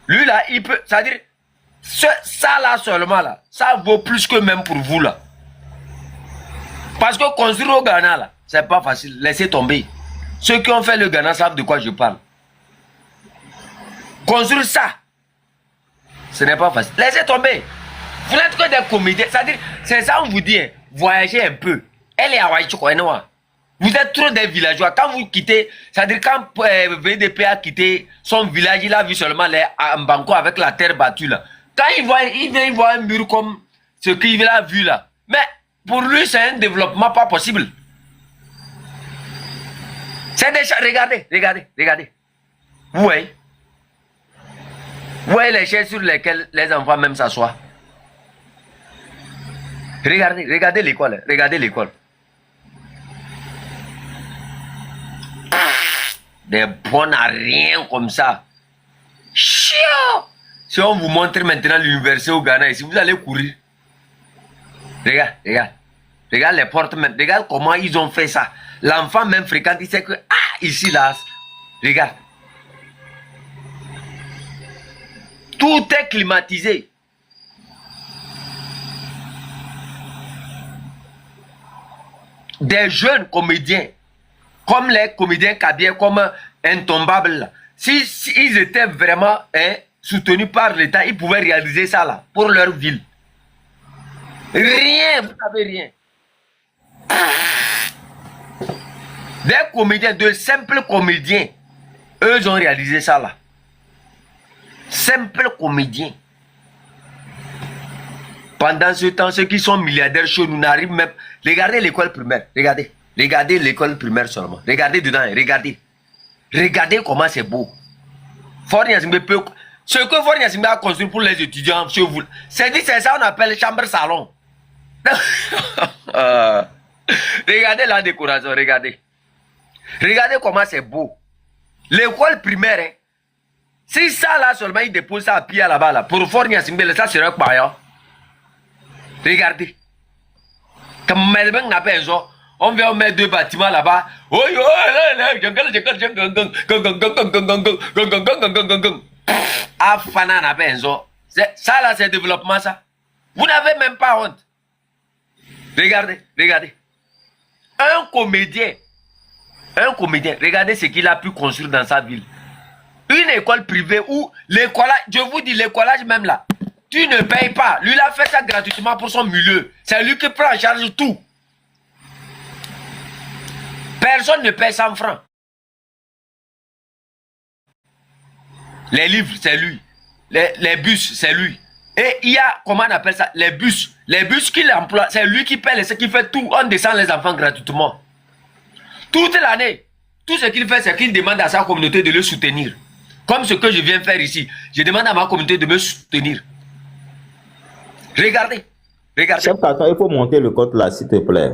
Lui là, il peut, c'est-à-dire, ça là seulement là, ça vaut plus que même pour vous là. Parce que construire au Ghana là, c'est pas facile. Laissez tomber. Ceux qui ont fait le Ghana savent de quoi je parle. Construire ça, ce n'est pas facile. Laissez tomber. Vous n'êtes que des comédiens. C'est-à-dire, c'est ça on vous dit, voyagez un peu. Elle est à Waïchoukoenoa. Vous êtes trop des villageois. Quand vous quittez, c'est-à-dire quand VDP a quitté son village, il a vu seulement les Mbanko avec la terre battue là. Quand il vient voir un mur comme ce qu'il a vu là. Mais pour lui, c'est un développement pas possible. C'est déjà, regardez, regardez, regardez. Vous voyez? Vous voyez les chaises sur lesquelles les enfants même s'assoient? Regardez, regardez l'école, regardez l'école. Des bonnes à rien comme ça. Chiant! Si on vous montre maintenant l'université au Ghana ici, vous allez courir. Regarde, regarde. Regarde les portes même. Regarde comment ils ont fait ça. L'enfant même fréquente, il sait que, ici là, regarde. Tout est climatisé. Des jeunes comédiens, comme les comédiens cabiens, comme Intombables, si ils étaient vraiment soutenus par l'État, ils pouvaient réaliser ça là, pour leur ville. Rien, vous savez rien. Des comédiens, de simples comédiens, eux ont réalisé ça là. Simples comédiens. Pendant ce temps, ceux qui sont milliardaires chez nous n'arrivent même. Regardez l'école primaire. Regardez. Regardez l'école primaire seulement. Regardez dedans. Regardez. Regardez comment c'est beau. Ce que Fort Gnassingbé a construit pour les étudiants chez vous, c'est ça qu'on appelle chambre-salon. Regardez la décoration. Regardez. Regardez comment c'est beau. L'école primaire, hein, si ça là seulement il dépose ça à pied là-bas, là, pour Fort Gnassingbé, ça serait quoi? Regardez. Comme on vient mettre deux bâtiments là-bas. Ça là, c'est développement, ça. Vous n'avez même pas honte. Regardez, regardez. Un comédien, regardez ce qu'il a pu construire dans sa ville. Une école privée où l'écolage, je vous dis, l'écolage même là, tu ne payes pas. Lui, il a fait ça gratuitement pour son milieu. C'est lui qui prend en charge tout. Personne ne paye 100 francs. Les livres, c'est lui. Les bus, c'est lui. Et il y a, comment on appelle ça, les bus. Les bus qu'il emploie, c'est lui qui paye, c'est qui fait tout. On descend les enfants gratuitement. Toute l'année, tout ce qu'il fait, c'est qu'il demande à sa communauté de le soutenir. Comme ce que je viens faire ici. Je demande à ma communauté de me soutenir. Regardez. Regardez. Chef Carton, il faut monter le code là, s'il te plaît.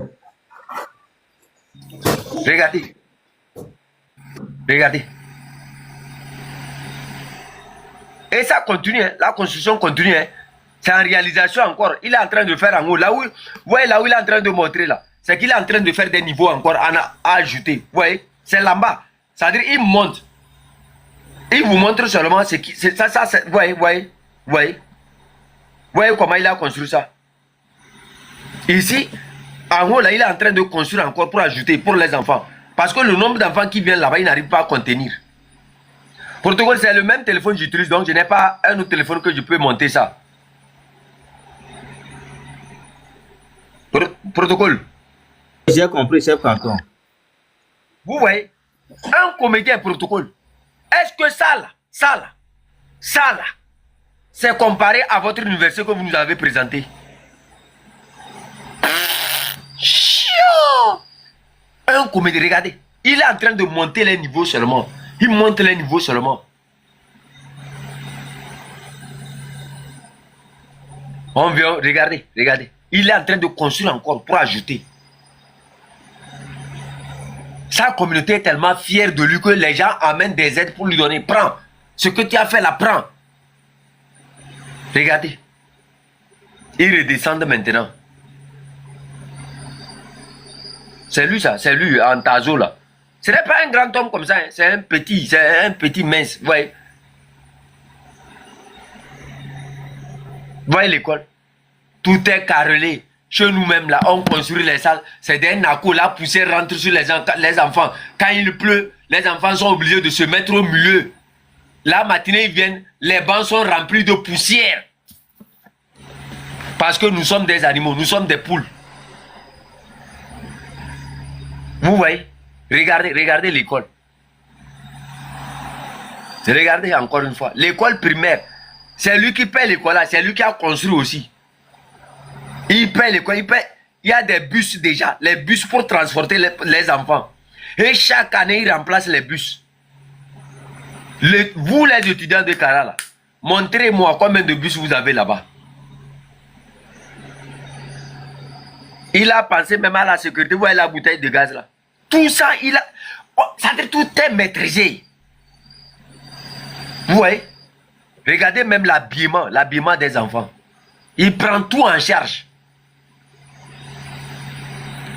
Regardez. Regardez. Et ça continue, hein. La construction continue. Hein. C'est en réalisation encore. Il est en train de faire en haut. Là où il est en train de montrer là. C'est qu'il est en train de faire des niveaux encore à ajouter. Vous voyez? C'est là-bas. C'est-à-dire il monte. Il vous montre seulement ce qui. Ça, vous voyez, vous voyez, vous voyez. Vous voyez comment il a construit ça? Ici, en haut là, il est en train de construire encore pour ajouter pour les enfants. Parce que le nombre d'enfants qui viennent là-bas, il n'arrive pas à contenir. Protocole, c'est le même téléphone que j'utilise, donc je n'ai pas un autre téléphone que je peux monter ça. Protocole. J'ai compris, chef Carton. Vous voyez, un comédien protocole. Est-ce que ça là, c'est comparé à votre université que vous nous avez présenté? Un comédien, regardez, il est en train de monter les niveaux seulement. Il monte les niveaux seulement. On vient, regardez, regardez. Il est en train de construire encore pour ajouter. Sa communauté est tellement fière de lui que les gens amènent des aides pour lui donner. Prends. Ce que tu as fait là, prends. Regardez. Ils redescendent maintenant. C'est lui ça, c'est lui en tazo là. Ce n'est pas un grand homme comme ça, hein. C'est un petit mince. Vous voyez? Vous voyez l'école? Tout est carrelé. Chez nous-mêmes là, on construit les salles. C'est des nacos, la poussière rentre sur les enfants. Quand il pleut, les enfants sont obligés de se mettre au milieu. La matinée, ils viennent, les bancs sont remplis de poussière. Parce que nous sommes des animaux, nous sommes des poules. Vous voyez? Regardez, regardez l'école. Regardez encore une fois. L'école primaire. C'est lui qui paie l'école là, c'est lui qui a construit aussi. Il paie l'école, il paie. Il y a des bus déjà, les bus pour transporter les enfants. Et chaque année, il remplace les bus. Vous les étudiants de Kara là, montrez-moi combien de bus vous avez là-bas. Il a pensé même à la sécurité, vous voyez la bouteille de gaz là. Tout ça, il a... Oh, ça veut dire tout est maîtrisé. Vous voyez? Regardez même l'habillement des enfants. Il prend tout en charge.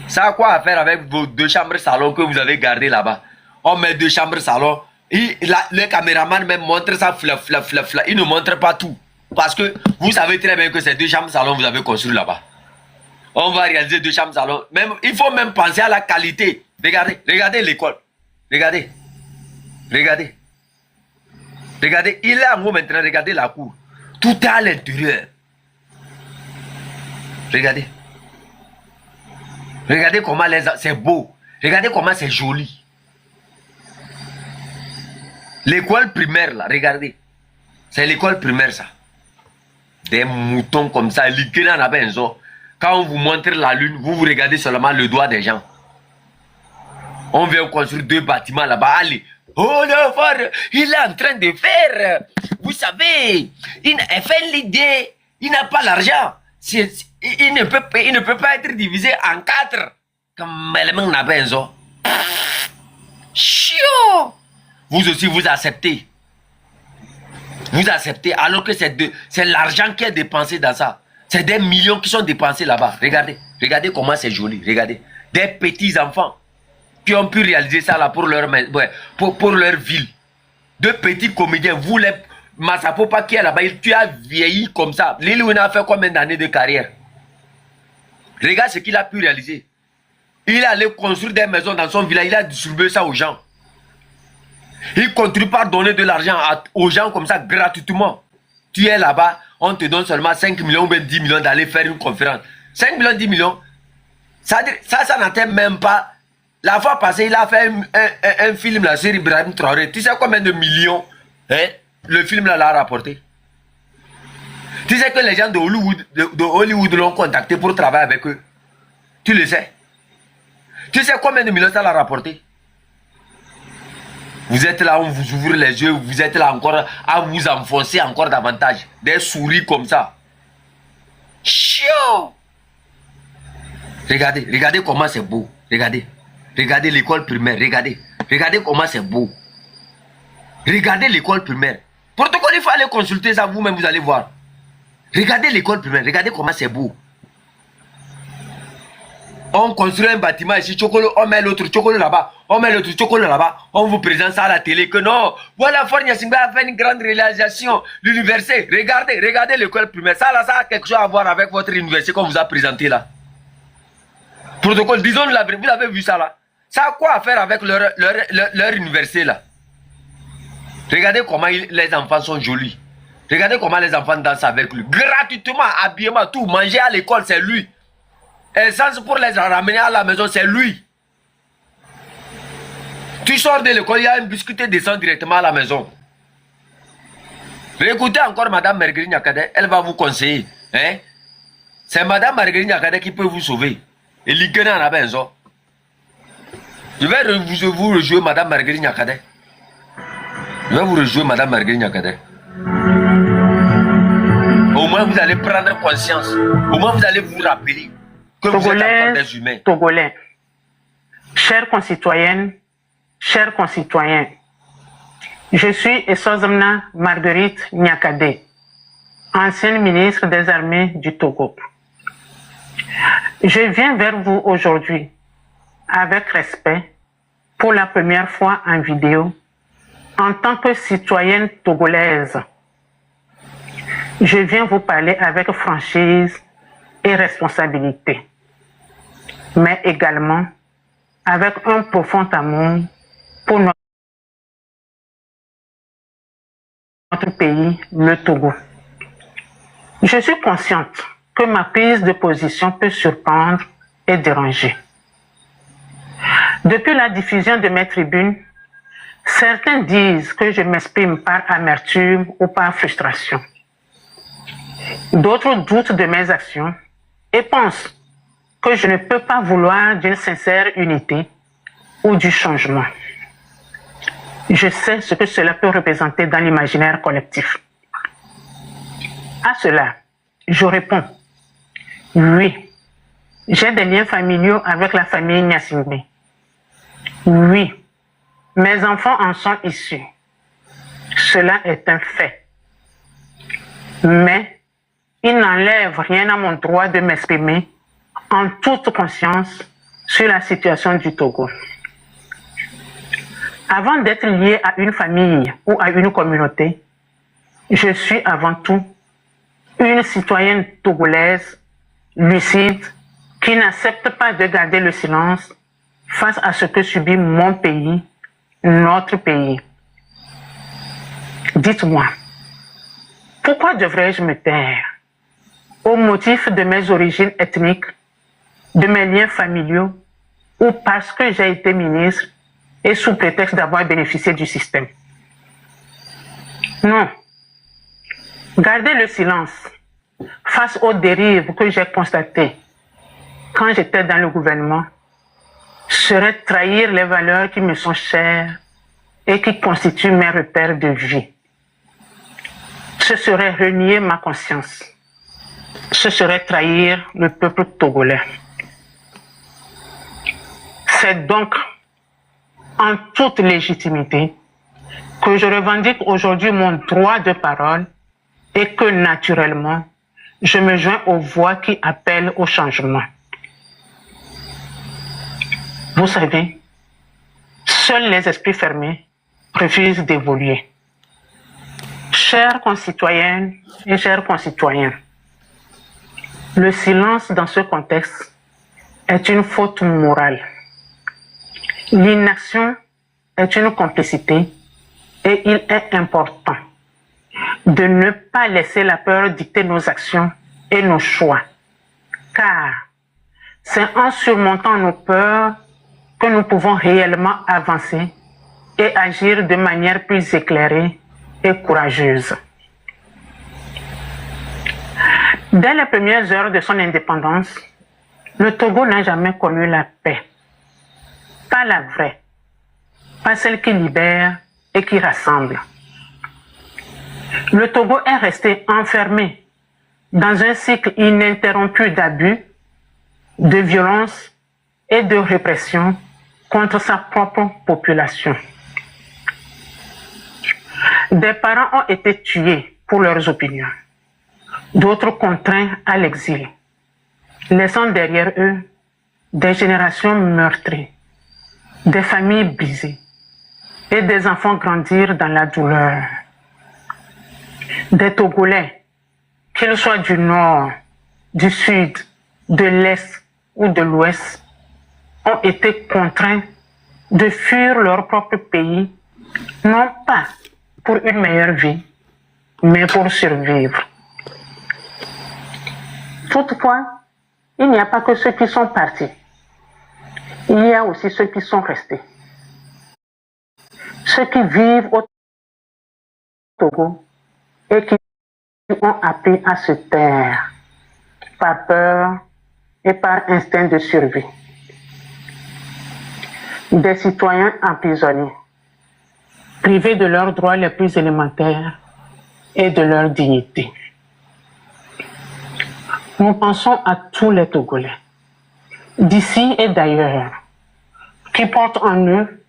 Ça a quoi à faire avec vos 2 chambres salon que vous avez gardées là-bas? On met 2 chambres salon. Le caméraman même montre ça, il ne montre pas tout. Parce que vous savez très bien que c'est 2 chambres salon que vous avez construit là-bas. On va réaliser 2 chambres salon. Même, il faut même penser à la qualité. Regardez, regardez l'école. Regardez. Regardez. Regardez, il est en haut maintenant, regardez la cour. Tout est à l'intérieur. Regardez. Regardez comment c'est beau. Regardez comment c'est joli. L'école primaire là, regardez. C'est l'école primaire ça. Des moutons comme ça, quand on vous montre la lune, vous regardez seulement le doigt des gens. On vient construire 2 bâtiments là-bas. Allez. Oh le fort, il est en train de faire. Vous savez, il fait l'idée. Il n'a pas l'argent. Il ne peut pas être divisé en 4. Comme l'élément n'a pas un. Chiot. Vous aussi, vous acceptez. Vous acceptez alors que c'est l'argent qui est dépensé dans ça. C'est des millions qui sont dépensés là-bas. Regardez. Regardez comment c'est joli. Regardez. Des petits enfants qui ont pu réaliser ça là pour leur ville. 2 petits comédiens. Vous les Massapopa qui est là-bas, tu as vieilli comme ça. Lili Wina a fait combien d'années de carrière? Regarde ce qu'il a pu réaliser. Il est allé construire des maisons dans son village. Il a distribué ça aux gens. Il continue par donner de l'argent aux gens comme ça gratuitement. Tu es là-bas, on te donne seulement 5 millions ou 10 millions d'aller faire une conférence. 5 millions, 10 millions. Ça n'atteint même pas. La fois passée, il a fait un film là, sur Ibrahim Traoré. Tu sais combien de millions le film là l'a rapporté? Tu sais que les gens de Hollywood l'ont contacté pour travailler avec eux. Tu le sais. Tu sais combien de millions ça l'a rapporté? Vous êtes là, on vous ouvre les yeux, vous êtes là encore à vous enfoncer encore davantage. Des souris comme ça. Chiot! Regardez, regardez comment c'est beau. Regardez. Regardez l'école primaire, regardez. Regardez comment c'est beau. Regardez l'école primaire. Protocole, il faut aller consulter ça vous-même, vous allez voir. Regardez l'école primaire, regardez comment c'est beau. On construit un bâtiment ici, Chocolo, on met l'autre Chocolo là-bas, on met l'autre Chocolo là-bas, on vous présente ça à la télé que non, voilà, Fornia Simba a fait une grande réalisation, l'université, regardez, regardez l'école primaire, ça là, ça a quelque chose à voir avec votre université qu'on vous a présenté là. Protocole, disons-nous la vérité, vous avez vu ça là, ça a quoi à faire avec leur université là? Regardez comment les enfants sont jolis, regardez comment les enfants dansent avec lui, gratuitement, habillement, tout, manger à l'école, c'est lui. Essence pour les ramener à la maison, c'est lui. Tu sors de l'école, il y a un biscuit qui descend directement à la maison. Écoutez encore Madame Marguerite Nyakade, elle va vous conseiller. Hein? C'est Madame Marguerite Nyakade qui peut vous sauver. Et l'Igena à la maison. Je vais vous rejouer Madame Marguerite Nyakade. Je vais vous rejouer Madame Marguerite Nyakade. Au moins vous allez prendre conscience. Au moins vous allez vous rappeler que vous êtes encore des humains. Togolais, chères concitoyennes, chers concitoyens, je suis Essozamna Marguerite Nyakade, ancienne ministre des Armées du Togo. Je viens vers vous aujourd'hui avec respect, pour la première fois en vidéo, en tant que citoyenne togolaise. Je viens vous parler avec franchise et responsabilité, mais également avec un profond amour pour notre pays, le Togo. Je suis consciente que ma prise de position peut surprendre et déranger. Depuis la diffusion de mes tribunes, certains disent que je m'exprime par amertume ou par frustration. D'autres doutent de mes actions et pensent que je ne peux pas vouloir d'une sincère unité ou du changement. Je sais ce que cela peut représenter dans l'imaginaire collectif. À cela, je réponds, oui, j'ai des liens familiaux avec la famille Gnassingbé. Oui, mes enfants en sont issus. Cela est un fait. Mais il n'enlève rien à mon droit de m'exprimer en toute conscience sur la situation du Togo. Avant d'être lié à une famille ou à une communauté, je suis avant tout une citoyenne togolaise, lucide, qui n'accepte pas de garder le silence face à ce que subit mon pays, notre pays. Dites-moi, pourquoi devrais-je me taire au motif de mes origines ethniques, de mes liens familiaux ou parce que j'ai été ministre et sous prétexte d'avoir bénéficié du système? Non. Garder le silence face aux dérives que j'ai constatées quand j'étais dans le gouvernement serait trahir les valeurs qui me sont chères et qui constituent mes repères de vie. Ce serait renier ma conscience. Ce serait trahir le peuple togolais. C'est donc en toute légitimité que je revendique aujourd'hui mon droit de parole et que naturellement, je me joins aux voix qui appellent au changement. Vous savez, seuls les esprits fermés refusent d'évoluer. Chères concitoyennes et chers concitoyens, le silence dans ce contexte est une faute morale. L'inaction est une complicité et il est important de ne pas laisser la peur dicter nos actions et nos choix. Car c'est en surmontant nos peurs que nous pouvons réellement avancer et agir de manière plus éclairée et courageuse. Dès les premières heures de son indépendance, le Togo n'a jamais connu la paix. Pas la vraie, pas celle qui libère et qui rassemble. Le Togo est resté enfermé dans un cycle ininterrompu d'abus, de violence et de répression contre sa propre population. Des parents ont été tués pour leurs opinions, d'autres contraints à l'exil, laissant derrière eux des générations meurtries, des familles brisées et des enfants grandir dans la douleur. Des Togolais, qu'ils soient du nord, du sud, de l'est ou de l'ouest, ont été contraints de fuir leur propre pays, non pas pour une meilleure vie, mais pour survivre. Toutefois, il n'y a pas que ceux qui sont partis. Il y a aussi ceux qui sont restés. Ceux qui vivent au Togo et qui ont appris à se taire par peur et par instinct de survie. Des citoyens emprisonnés, privés de leurs droits les plus élémentaires et de leur dignité. Nous pensons à tous les Togolais, d'ici et d'ailleurs, qui portent en eux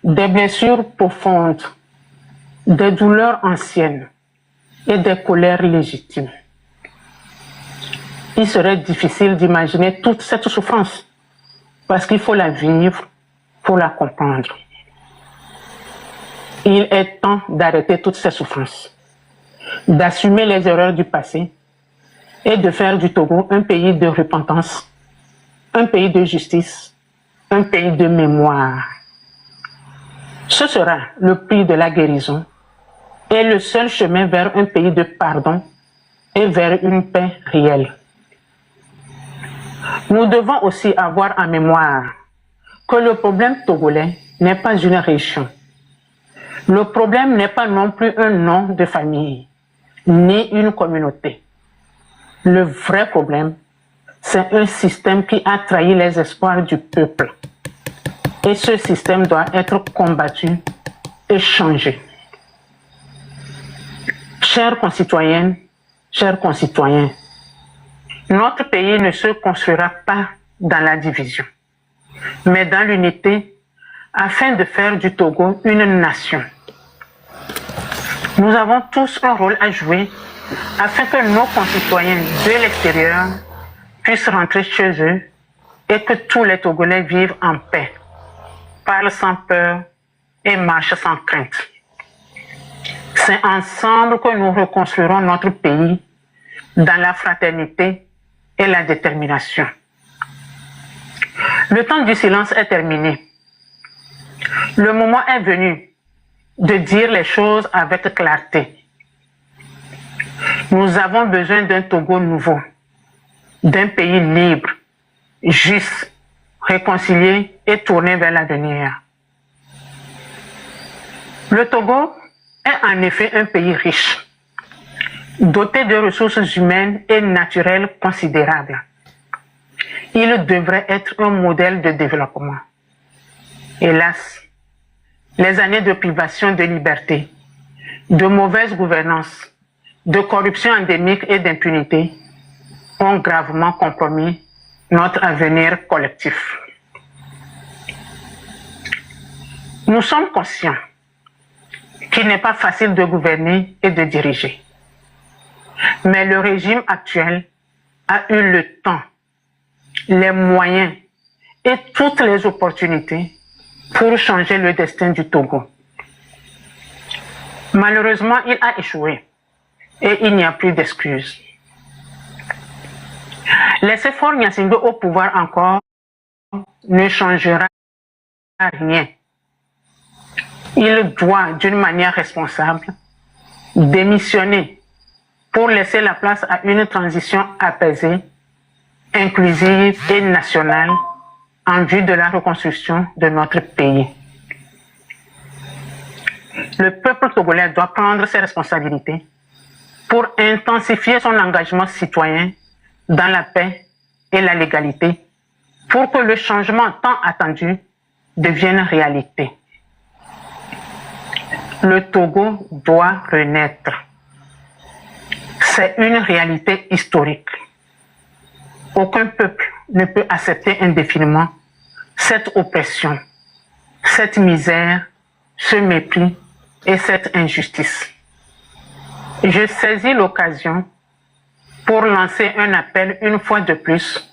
des blessures profondes, des douleurs anciennes et des colères légitimes. Il serait difficile d'imaginer toute cette souffrance parce qu'il faut la vivre pour la comprendre. Il est temps d'arrêter toutes ces souffrances, d'assumer les erreurs du passé et de faire du Togo un pays de repentance, un pays de justice, un pays de mémoire. Ce sera le prix de la guérison et le seul chemin vers un pays de pardon et vers une paix réelle. Nous devons aussi avoir en mémoire que le problème togolais n'est pas une région. Le problème n'est pas non plus un nom de famille, ni une communauté. Le vrai problème, c'est un système qui a trahi les espoirs du peuple. Et ce système doit être combattu et changé. Chères concitoyennes, chers concitoyens, notre pays ne se construira pas dans la division, mais dans l'unité afin de faire du Togo une nation. Nous avons tous un rôle à jouer afin que nos concitoyens de l'extérieur puissent rentrer chez eux et que tous les Togolais vivent en paix, parlent sans peur et marchent sans crainte. C'est ensemble que nous reconstruirons notre pays dans la fraternité et la détermination. Le temps du silence est terminé. Le moment est venu de dire les choses avec clarté. Nous avons besoin d'un Togo nouveau, d'un pays libre, juste, réconcilié et tourné vers l'avenir. Le Togo est en effet un pays riche, doté de ressources humaines et naturelles considérables. Il devrait être un modèle de développement. Hélas, les années de privation de liberté, de mauvaise gouvernance, de corruption endémique et d'impunité ont gravement compromis notre avenir collectif. Nous sommes conscients qu'il n'est pas facile de gouverner et de diriger. Mais le régime actuel a eu le temps, les moyens et toutes les opportunités pour changer le destin du Togo. Malheureusement, il a échoué et il n'y a plus d'excuses. Laisser Faure Gnassingbé au pouvoir encore ne changera rien. Il doit, d'une manière responsable, démissionner pour laisser la place à une transition apaisée, inclusive et nationale en vue de la reconstruction de notre pays. Le peuple togolais doit prendre ses responsabilités pour intensifier son engagement citoyen dans la paix et la légalité pour que le changement tant attendu devienne réalité. Le Togo doit renaître. C'est une réalité historique. Aucun peuple ne peut accepter indéfiniment cette oppression, cette misère, ce mépris et cette injustice. Je saisis l'occasion pour lancer un appel une fois de plus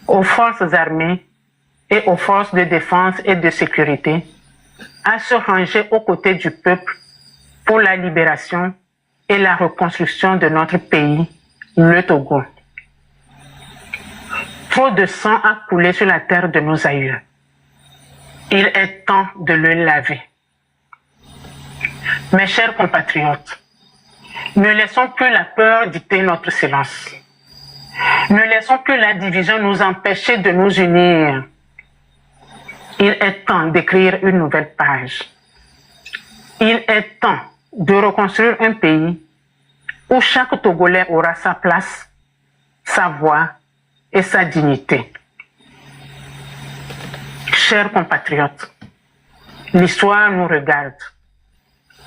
aux forces armées et aux forces de défense et de sécurité à se ranger aux côtés du peuple pour la libération et la reconstruction de notre pays, le Togo. Trop de sang a coulé sur la terre de nos aïeux. Il est temps de le laver. Mes chers compatriotes, ne laissons plus la peur dicter notre silence. Ne laissons plus la division nous empêcher de nous unir. Il est temps d'écrire une nouvelle page. Il est temps de reconstruire un pays où chaque Togolais aura sa place, sa voix et sa dignité. Chers compatriotes, l'histoire nous regarde.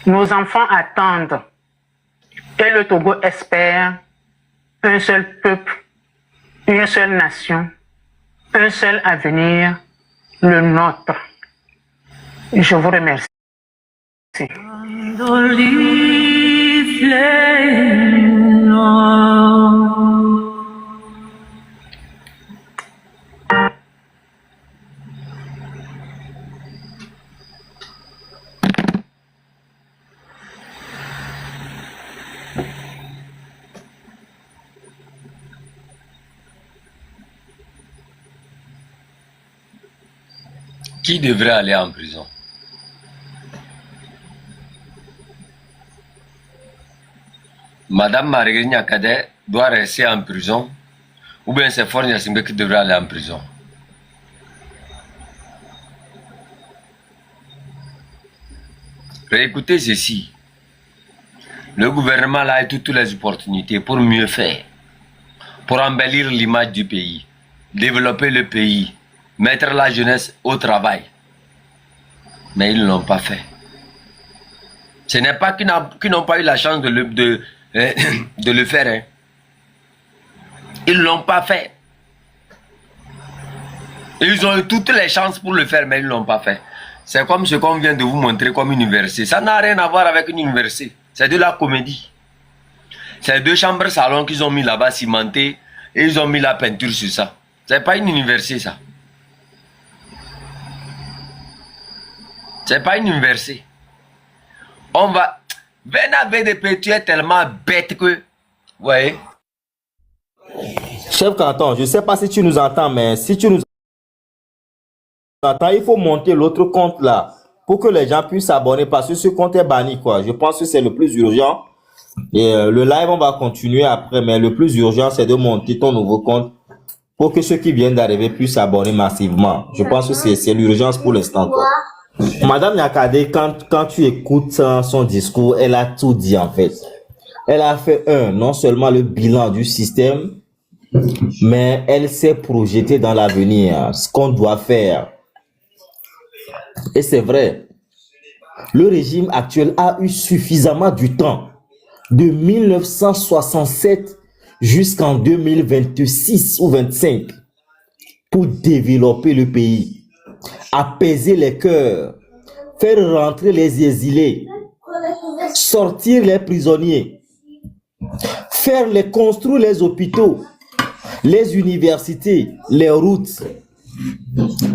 Nos enfants attendent et le Togo espère un seul peuple, une seule nation, un seul avenir, le nôtre. Je vous remercie. Qui devrait aller en prison? Madame Marguerite Nyakade doit rester en prison ou bien c'est Faure Gnassingbé qui devrait aller en prison? Réécoutez ceci. Le gouvernement a eu toutes les opportunités pour mieux faire. pour embellir l'image du pays, développer le pays, mettre la jeunesse au travail. Mais ils ne l'ont pas fait. Ce n'est pas qu'ils n'ont pas eu la chance de le faire. Hein. Ils ne l'ont pas fait. Ils ont eu toutes les chances pour le faire, mais ils ne l'ont pas fait. C'est comme ce qu'on vient de vous montrer comme une université. Ça n'a rien à voir avec une université. C'est de la comédie. C'est 2 chambres salon qu'ils ont mis là-bas cimentées et ils ont mis la peinture sur ça. C'est pas une université ça. C'est pas une université. On va... Bena BDP, tu es tellement bête que... Vous voyez? Chef Canton, je ne sais pas si tu nous entends, mais si tu nous entends, il faut monter l'autre compte là pour que les gens puissent s'abonner parce que ce compte est banni, quoi. Je pense que c'est le plus urgent. Et le live, on va continuer après, mais le plus urgent, c'est de monter ton nouveau compte pour que ceux qui viennent d'arriver puissent s'abonner massivement. Je pense que c'est l'urgence pour l'instant, quoi. Madame Nyakade, quand tu écoutes son discours, elle a tout dit en fait. Elle a fait non seulement le bilan du système, mais elle s'est projetée dans l'avenir, ce qu'on doit faire. Et c'est vrai, le régime actuel a eu suffisamment du temps, de 1967 jusqu'en 2026 ou 25, pour développer le pays. Apaiser les cœurs, faire rentrer les exilés, sortir les prisonniers, construire les hôpitaux, les universités, les routes.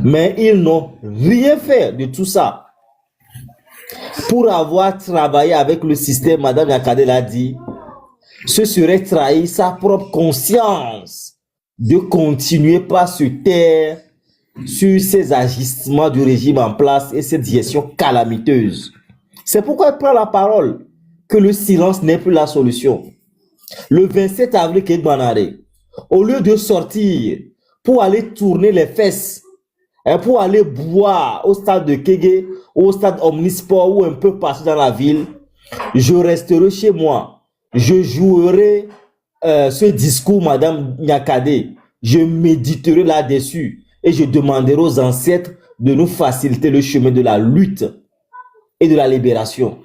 Mais ils n'ont rien fait de tout ça. Pour avoir travaillé avec le système, Madame Nyakade l'a dit, ce serait trahir sa propre conscience de continuer par se taire sur ces agissements du régime en place et cette gestion calamiteuse. C'est pourquoi elle prend la parole, que le silence n'est plus la solution. Le 27 avril, au lieu de sortir pour aller tourner les fesses, pour aller boire au stade de Kégué, au stade Omnisport ou un peu partout dans la ville, je resterai chez moi. Je jouerai ce discours, Madame Nyakade. Je méditerai là-dessus. Et je demanderai aux ancêtres de nous faciliter le chemin de la lutte et de la libération.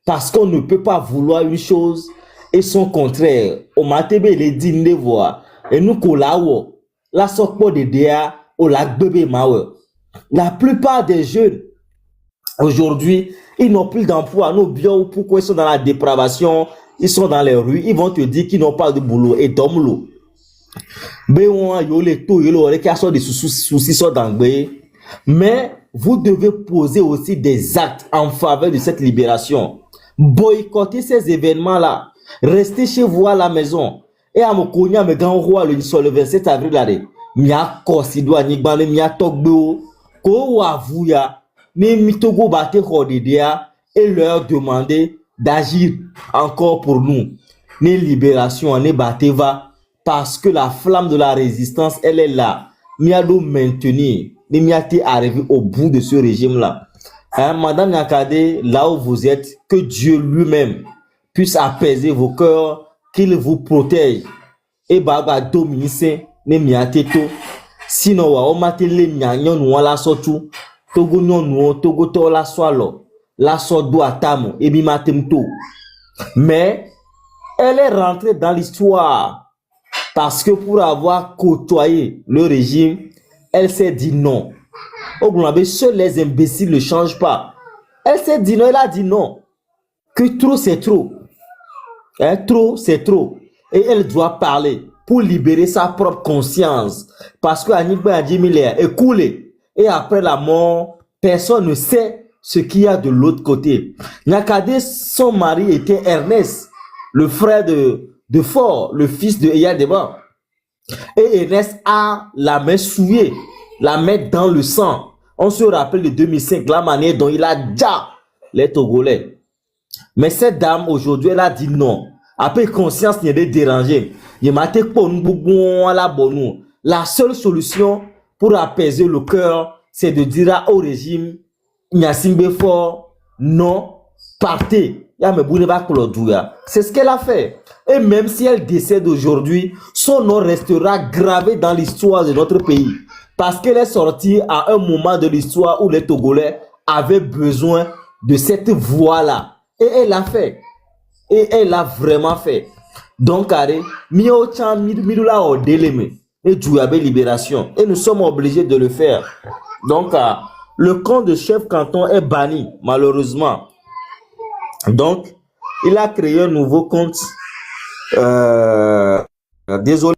Parce qu'on ne peut pas vouloir une chose et son contraire. Au matebe les dînes voir et nous collao la sokpo de dea au lac bébé mawe. La plupart des jeunes aujourd'hui, ils n'ont plus d'emploi. Nos bio, pourquoi ils sont dans la dépravation, ils sont dans les rues, ils vont te dire qu'ils n'ont pas de boulot et d'homme. Mais vous devez poser aussi des actes en faveur de cette libération. Boycotter ces événements-là. Restez chez vous à la maison. Et à mon cognac, me grand roi, le 27 avril, là, mia kosidoa ni gbane mia togbo ko wavuya ni mitogo bate rodidea et leur demander d'agir encore pour nous. Ni libération, ni bateva. Parce que la flamme de la résistance, elle est là. Miado maintenir. Ni miate arriver au bout de ce régime-là. Hein, Madame Nyakade, là où vous êtes, que Dieu lui-même puisse apaiser vos cœurs, qu'il vous protège. Et baba dominique, ne miate to. Sinon, wa omate le nyanyon wala sotu. Togo non togo to la swalo. La sodo atamo, et bimatem to. Mais, elle est rentrée dans l'histoire. Parce que pour avoir côtoyé le régime, elle s'est dit non. Au Glambé, seuls les imbéciles ne changent pas. Elle s'est dit non, elle a dit non. Que trop c'est trop. Hein, trop c'est trop. Et elle doit parler pour libérer sa propre conscience. Parce que Anibé a dit milliards est coulé. Et après la mort, personne ne sait ce qu'il y a de l'autre côté. Nyakade, son mari était Ernest, le frère de Fort, le fils de Eyadeba. Et Ernest a la main souillée, la main dans le sang. On se rappelle de 2005, la manière dont il a déjà les Togolais. Mais cette dame, aujourd'hui, elle a dit non. Après, conscience n'est pas dérangée. La seule solution pour apaiser le cœur, c'est de dire au régime, Nyasimbe Fort, non, partez. C'est ce qu'elle a fait. Et même si elle décède aujourd'hui, son nom restera gravé dans l'histoire de notre pays. Parce qu'elle est sortie à un moment de l'histoire où les Togolais avaient besoin de cette voix-là. Et elle l'a fait. Et elle l'a vraiment fait. Donc, Mio Chan Midula o Deleme et Djouabe Libération. Et nous sommes obligés de le faire. Donc, le compte de chef canton est banni, malheureusement. Donc, il a créé un nouveau compte. Désolé.